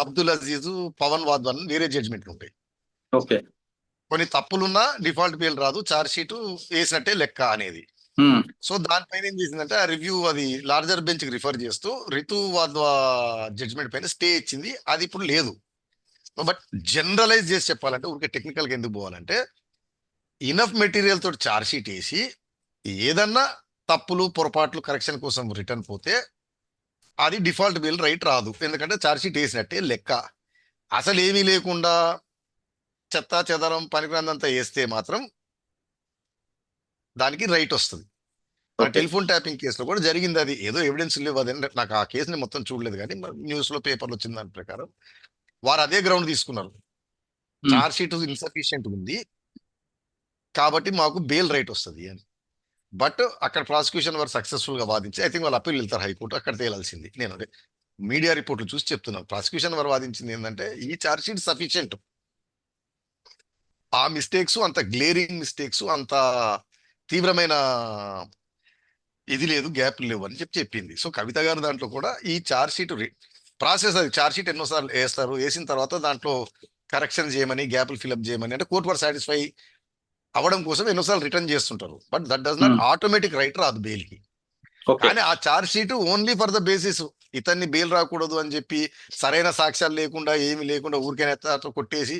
అబ్దుల్ అజీజ్, పవన్ వాద్వాన్ వేరే జడ్జిమెంట్లు ఉంటాయి. కొన్ని తప్పులున్నా డిఫాల్ట్ బెయిల్ రాదు, ఛార్జ్ షీట్ వేసినట్టే లెక్క అనేది. సో దానిపైన ఏం చేసిందంటే ఆ రివ్యూ అది లార్జర్ బెంచ్ కి రిఫర్ చేస్తూ రితు వాద్వా జడ్జిమెంట్ పైన స్టే ఇచ్చింది, అది ఇప్పుడు లేదు. బట్ జనరలైజ్ చేసి చెప్పాలంటే, ఊరికే టెక్నికల్గా ఎందుకు పోవాలంటే, ఇనఫ్ మెటీరియల్ తోటి ఛార్జ్ షీట్ వేసి ఏదన్నా తప్పులు పొరపాట్లు కరెక్షన్ కోసం రిటర్న్ పోతే అది డిఫాల్ట్ బిల్ రైట్ రాదు, ఎందుకంటే ఛార్జ్ షీట్ వేసినట్టే లెక్క. అసలు ఏమీ లేకుండా చెత్తా చెదరం పనికిరాందంతా వేస్తే మాత్రం దానికి రైట్ వస్తుంది. ఆ ఓకే. టెలిఫోన్ ట్యాపింగ్ కేసులో కూడా జరిగింది అది. ఏదో ఎవిడెన్స్ లేవు అదే, నాకు ఆ కేసుని మొత్తం చూడలేదు కానీ న్యూస్ లో పేపర్లు వచ్చిన దాని ప్రకారం వారు అదే గ్రౌండ్ తీసుకున్నారు. హ్మ్. చార్జ్ షీట్ ఇన్సఫిషియెంట్ ఉంది కాబట్టి మాకు బెయిల్ రైట్ వస్తుంది అని. బట్ అక్కడ ప్రాసిక్యూషన్ వారు సక్సెస్ఫుల్ గా వాదించి ఐ థింక్ వాళ్ళు అప్పీల్ వెళ్తారు హైకోర్టు, అక్కడ తేలాల్సింది. నేను అదే మీడియా రిపోర్ట్లు చూసి చెప్తున్నాను. ప్రాసిక్యూషన్ వారు వాదించింది ఏంటంటే ఈ చార్జ్ షీట్ సఫిషియెంట్, ఆ మిస్టేక్స్ అంత గ్లేరింగ్ మిస్టేక్స్ అంత తీవ్రమైన ఇది లేదు, గ్యాప్ లేవు అని చెప్పింది. సో కవిత గారు దాంట్లో కూడా ఈ చార్జ్ షీట్ ప్రాసెస్, అది చార్జ్ షీట్ ఎన్నోసార్లు వేస్తారు, వేసిన తర్వాత దాంట్లో కరెక్షన్ చేయమని, గ్యాప్లు ఫిల్అప్ చేయమని, అంటే కోర్ట్ వారు సాటిస్ఫై అవ్వడం కోసం ఎన్నోసార్లు రిటర్న్ చేస్తుంటారు. బట్ దట్ డస్ నాట్ హ్మ్. ఆటోమేటిక్ రైట్ రాదు బెయిల్ కి. ఓకే. కానీ ఆ charge sheet only for the basis ఇతన్ని బెయిల్ రాకూడదు అని చెప్పి సరైన సాక్ష్యాలు లేకుండా ఏమి లేకుండా ఊరికే కొట్టేసి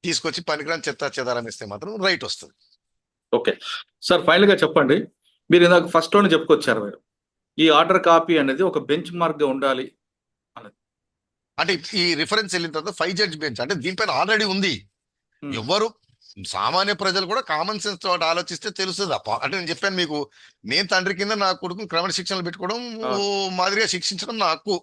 తీసుకొచ్చి పనికిరాని చెత్త చెదారం ఇస్తే మాత్రం రైట్ వస్తుంది. ఓకే. సార్ ఫైనల్ గా చెప్పండి. మీరు ఇందాక ఫస్ట్ లోనే చెప్పుకొచ్చారు మీరు. ఈ ఆర్డర్ కాపీ అనేది ఒక బెంచ్ మార్క్ గా ఉండాలి అన్నది. అంటే ఈ రిఫరెన్స్ వెళ్ళిన తర్వాత 5 జడ్జ్ బెంచ్ అంటే దీనిపైన ఆల్రెడీ ఉంది. హ్మ్. ఎవరు సామాన్య ప్రజలు కూడా కామన్ సెన్స్ తోటి ఆలోచిస్తే తెలుస్తుంది. అంటే నేను చెప్పాను మీకు, నేను తండ్రి కింద నా కొడుకుని క్రమశిక్షణలు పెట్టుకోవడం, ఆ! ఓ మాదిరిగా శిక్షించడం నా హక్కు.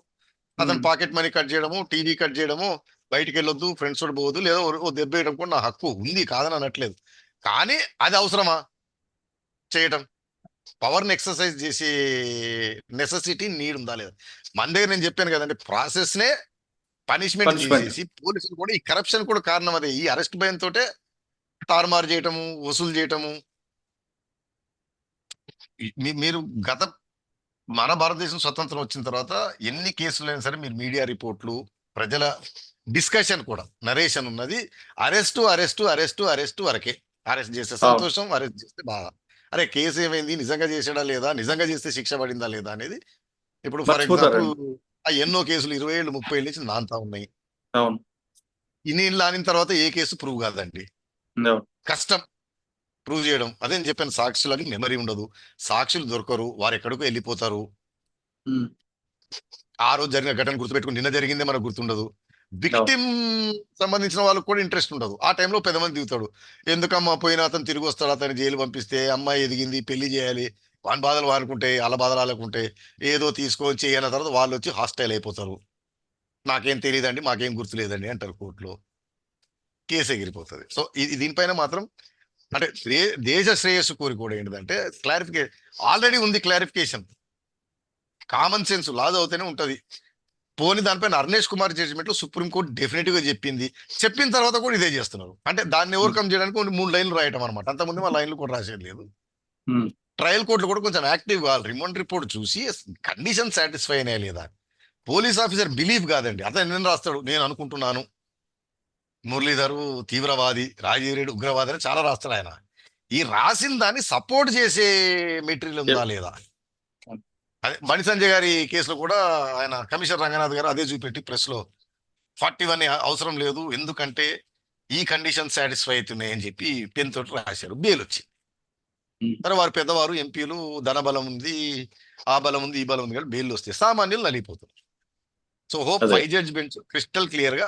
అతను హ్మ్. పాకెట్ మనీ కట్ చేయడము, టీవీ కట్ చేయడము, బయటికి వెళ్ళొద్దు, ఫ్రెండ్స్ తోటి పోవద్దు, లేదా ఓ దెబ్బ వేయడం కూడా నా హక్కు ఉంది, కాదని అనట్లేదు. కానీ అది అవసరమా చేయటం? పవర్ని ఎక్సర్సైజ్ చేసే నెసెసిటీ నీడ్ ఉందా లేదా? మన దగ్గర నేను చెప్పాను కదండి, ప్రాసెస్ నే పనిష్మెంట్ పనిష్మెంట్. చేసేసి పోలీసులు కూడా ఈ కరప్షన్ కూడా కారణం అదే. ఈ అరెస్ట్ భయంతో తారుమారు చేయటము, వసూలు చేయటము. మీరు గత మన భారతదేశం స్వతంత్రం వచ్చిన తర్వాత ఎన్ని కేసులైనా సరే మీరు మీడియా రిపోర్ట్లు, ప్రజల డిస్కషన్ కూడా నరేషన్ ఉన్నది. అరెస్టు అరెస్టు అరెస్టు అరెస్టు వరకే. అరెస్ట్ చేస్తే అవును. సంతోషం, అరెస్ట్ చేస్తే బాధ. అరే కేసు ఏమైంది, నిజంగా చేసాడా లేదా, నిజంగా చేస్తే శిక్ష పడిందా లేదా అనేది. ఇప్పుడు ఫర్ ఎగ్జాంపుల్ మర్చిపోతారండి. ఆ ఎన్నో కేసులు 20 ఏళ్ళు 30 ఏళ్ళ నుంచి నాంతా ఉన్నాయి. అవును. ఇన్ని ఏళ్ళు ఆనిన తర్వాత ఏ కేసు ప్రూవ్ కాదండి, అవును. కష్టం ప్రూవ్ చేయడం. అదే నేను చెప్పాను, సాక్షులకి మెమరీ ఉండదు, సాక్షులు దొరకరు, వారు ఎక్కడికో వెళ్ళిపోతారు. హ్మ్. ఆ రోజు జరిగిన ఘటన గుర్తుపెట్టుకుని నిన్న జరిగిందే మనకు గుర్తుండదు. అవును. విక్టిమ్ సంబంధించిన వాళ్ళకి కూడా ఇంట్రెస్ట్ ఉండదు. ఆ టైంలో పెద్దమంది దిగుతాడు. ఎందుకమ్మా పోయిన అతను తిరిగి వస్తాడు, అతను జైలు పంపిస్తే అమ్మాయి ఎదిగింది, పెళ్లి చేయాలి, వాని బాధలు వానుకుంటే వాళ్ళ బాధలు వాళ్ళకుంటే ఏదో తీసుకొని చేయన తర్వాత వాళ్ళు వచ్చి హాస్టైల్ అయిపోతారు. నాకేం తెలియదండి, మాకేం గుర్తులేదండి అంటారు కోర్టులో, కేసు ఎగిరిపోతుంది. సో దీనిపైన మాత్రం అంటే దేశ శ్రేయస్సు కోరి కూడా ఏంటిదంటే క్లారిఫికేషన్ ఆల్రెడీ ఉంది. క్లారిఫికేషన్ కామన్ సెన్స్ లా చదివితేనే ఉంటది. పోని దానిపైన అర్నేష్ కుమార్ జడ్జిమెంట్ లో సుప్రీంకోర్టు డెఫినెట్ గా చెప్పింది. చెప్పిన తర్వాత కూడా ఇదే చేస్తున్నారు. అంటే దాన్ని హ్మ్. ఓవర్కమ్ చేయడానికి కొన్ని 3 లైన్లు రాయటం అనమాట. అంతకుముందు మా లైన్లు కూడా రాసేది లేదు. హ్మ్. ట్రయల్ కోర్టులు కూడా కొంచెం యాక్టివ్ కావాలి. రిమాండ్ రిపోర్ట్ చూసి కండిషన్ సాటిస్ఫై అయినా లేదా. పోలీస్ ఆఫీసర్ బిలీవ్ కాదండి, అతను నేను రాస్తాడు, నేను అనుకుంటున్నాను మురళీధర్ తీవ్రవాది, రాజీవ్ రెడ్డి ఉగ్రవాది అని చాలా రాస్తాడు ఆయన. ఈ రాసిన దాన్ని సపోర్ట్ చేసే మెటీరియల్ ఉందా యెస్. లేదా. అవును. అదే బండి సంజయ్ గారి కేసులో కూడా ఆయన కమిషనర్ రంగనాథ్ గారు అదే చూపెట్టి ప్రెస్ లో 41 అవసరం లేదు, ఎందుకంటే ఈ కండిషన్ సాటిస్ఫై అవుతున్నాయి అని చెప్పి పెన్ తోటి రాశారు, బెయిల్ వచ్చింది. హ్మ్. సరే వారు పెద్దవారు, ఎంపీలు, ధన బలం ఉంది, ఆ బలం ఉంది, ఈ బలం ఉంది, కానీ బెయిల్ వస్తే సామాన్యులు నలిగిపోతారు. సో హోప్ అదే. 5 జడ్జ్ బెంచ్ క్రిస్టల్ క్లియర్ గా,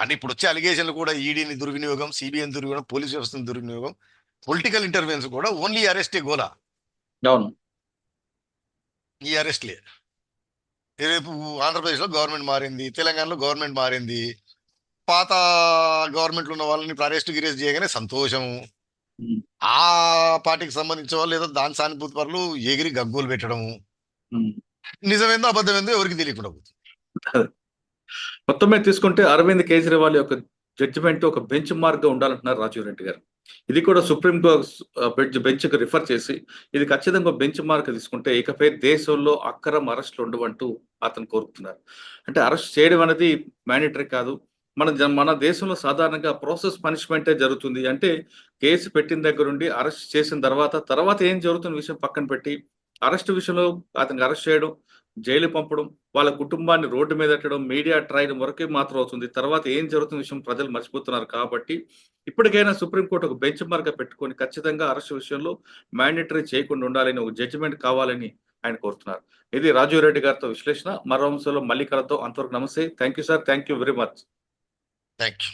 అంటే ఇప్పుడు వచ్చే అలిగేషన్లు కూడా ఈడీని దుర్వినియోగం, సిబిఐని దుర్వినియోగం, పోలీస్ వ్యవస్థను దుర్వినియోగం, పొలిటికల్ ఇంటర్వెన్స్ కూడా ఓన్లీ అరెస్టే గోలా. అవును. ఈ అరెస్ట్లే. రేపు ఆంధ్రప్రదేశ్ లో గవర్నమెంట్ మారింది, తెలంగాణలో గవర్నమెంట్ మారింది, పాత గవర్నమెంట్లు ఉన్న వాళ్ళని ఇప్పుడు అరెస్ట్ గిరెస్ట్ చేయగానే సంతోషం. హ్మ్. ఆ పార్టీకి సంబంధించిన వాళ్ళు లేదా దాని సానుభూతి పరులు ఎగిరి గగ్గోలు పెట్టడము. హ్మ్. నిజమేందో అబద్ధమేందో ఎవరికి తెలియకుండా పోతుంది. అదే. మొత్తం మీద తీసుకుంటే అరవింద్ కేజ్రీవాల్ యొక్క జడ్జిమెంట్ ఒక బెంచ్ మార్క్ గా ఉండాలంటున్నారు రాజీవ్ రెడ్డి గారు. ఇది కూడా సుప్రీం బెంచ్‌కి రిఫర్ చేసి ఇది ఖచ్చితంగా బెంచ్ మార్క్ తీసుకుంటే ఇకపై దేశంలో అక్రమ అరెస్ట్‌లు ఉండవంటూ అతను కోరుతున్నారు. అంటే అరెస్ట్ చేయడం అనేది మ్యాండేటరీ కాదు. మన దేశంలో సాధారణంగా ప్రాసెస్ పనిష్మెంటే జరుగుతుంది. అంటే కేసు పెట్టిన దగ్గరుండి అరెస్ట్ చేసిన తర్వాత ఏం జరుగుతున్న విషయం పక్కన పెట్టి అరెస్ట్ విషయంలో అతనికి అరెస్ట్ చేయడం, జైలు పంపడం, వాళ్ళ కుటుంబాన్ని రోడ్డు మీదెట్టడం, మీడియా ట్రయల్ వరకే మాత్రం అవుతుంది. తర్వాత ఏం జరుగుతున్న విషయం ప్రజలు మర్చిపోతున్నారు కాబట్టి, ఇప్పటికైనా సుప్రీం కోర్ట్ ఒక బెంచ్ మార్క్‌గా పెట్టుకొని ఖచ్చితంగా అరెస్ట్ విషయంలో మ్యాండేటరీ చేయకుండా ఉండాలని, ఒక జడ్జిమెంట్ కావాలని ఆయన కోరుతున్నారు. ఇది రాజీవ్ రెడ్డి గారితో విశ్లేషణ. మరో అంశంలో మళ్ళీ కలుద్దాం. అంతవరకు నమస్తే. Thank you sir. Thank you very much. Thank you.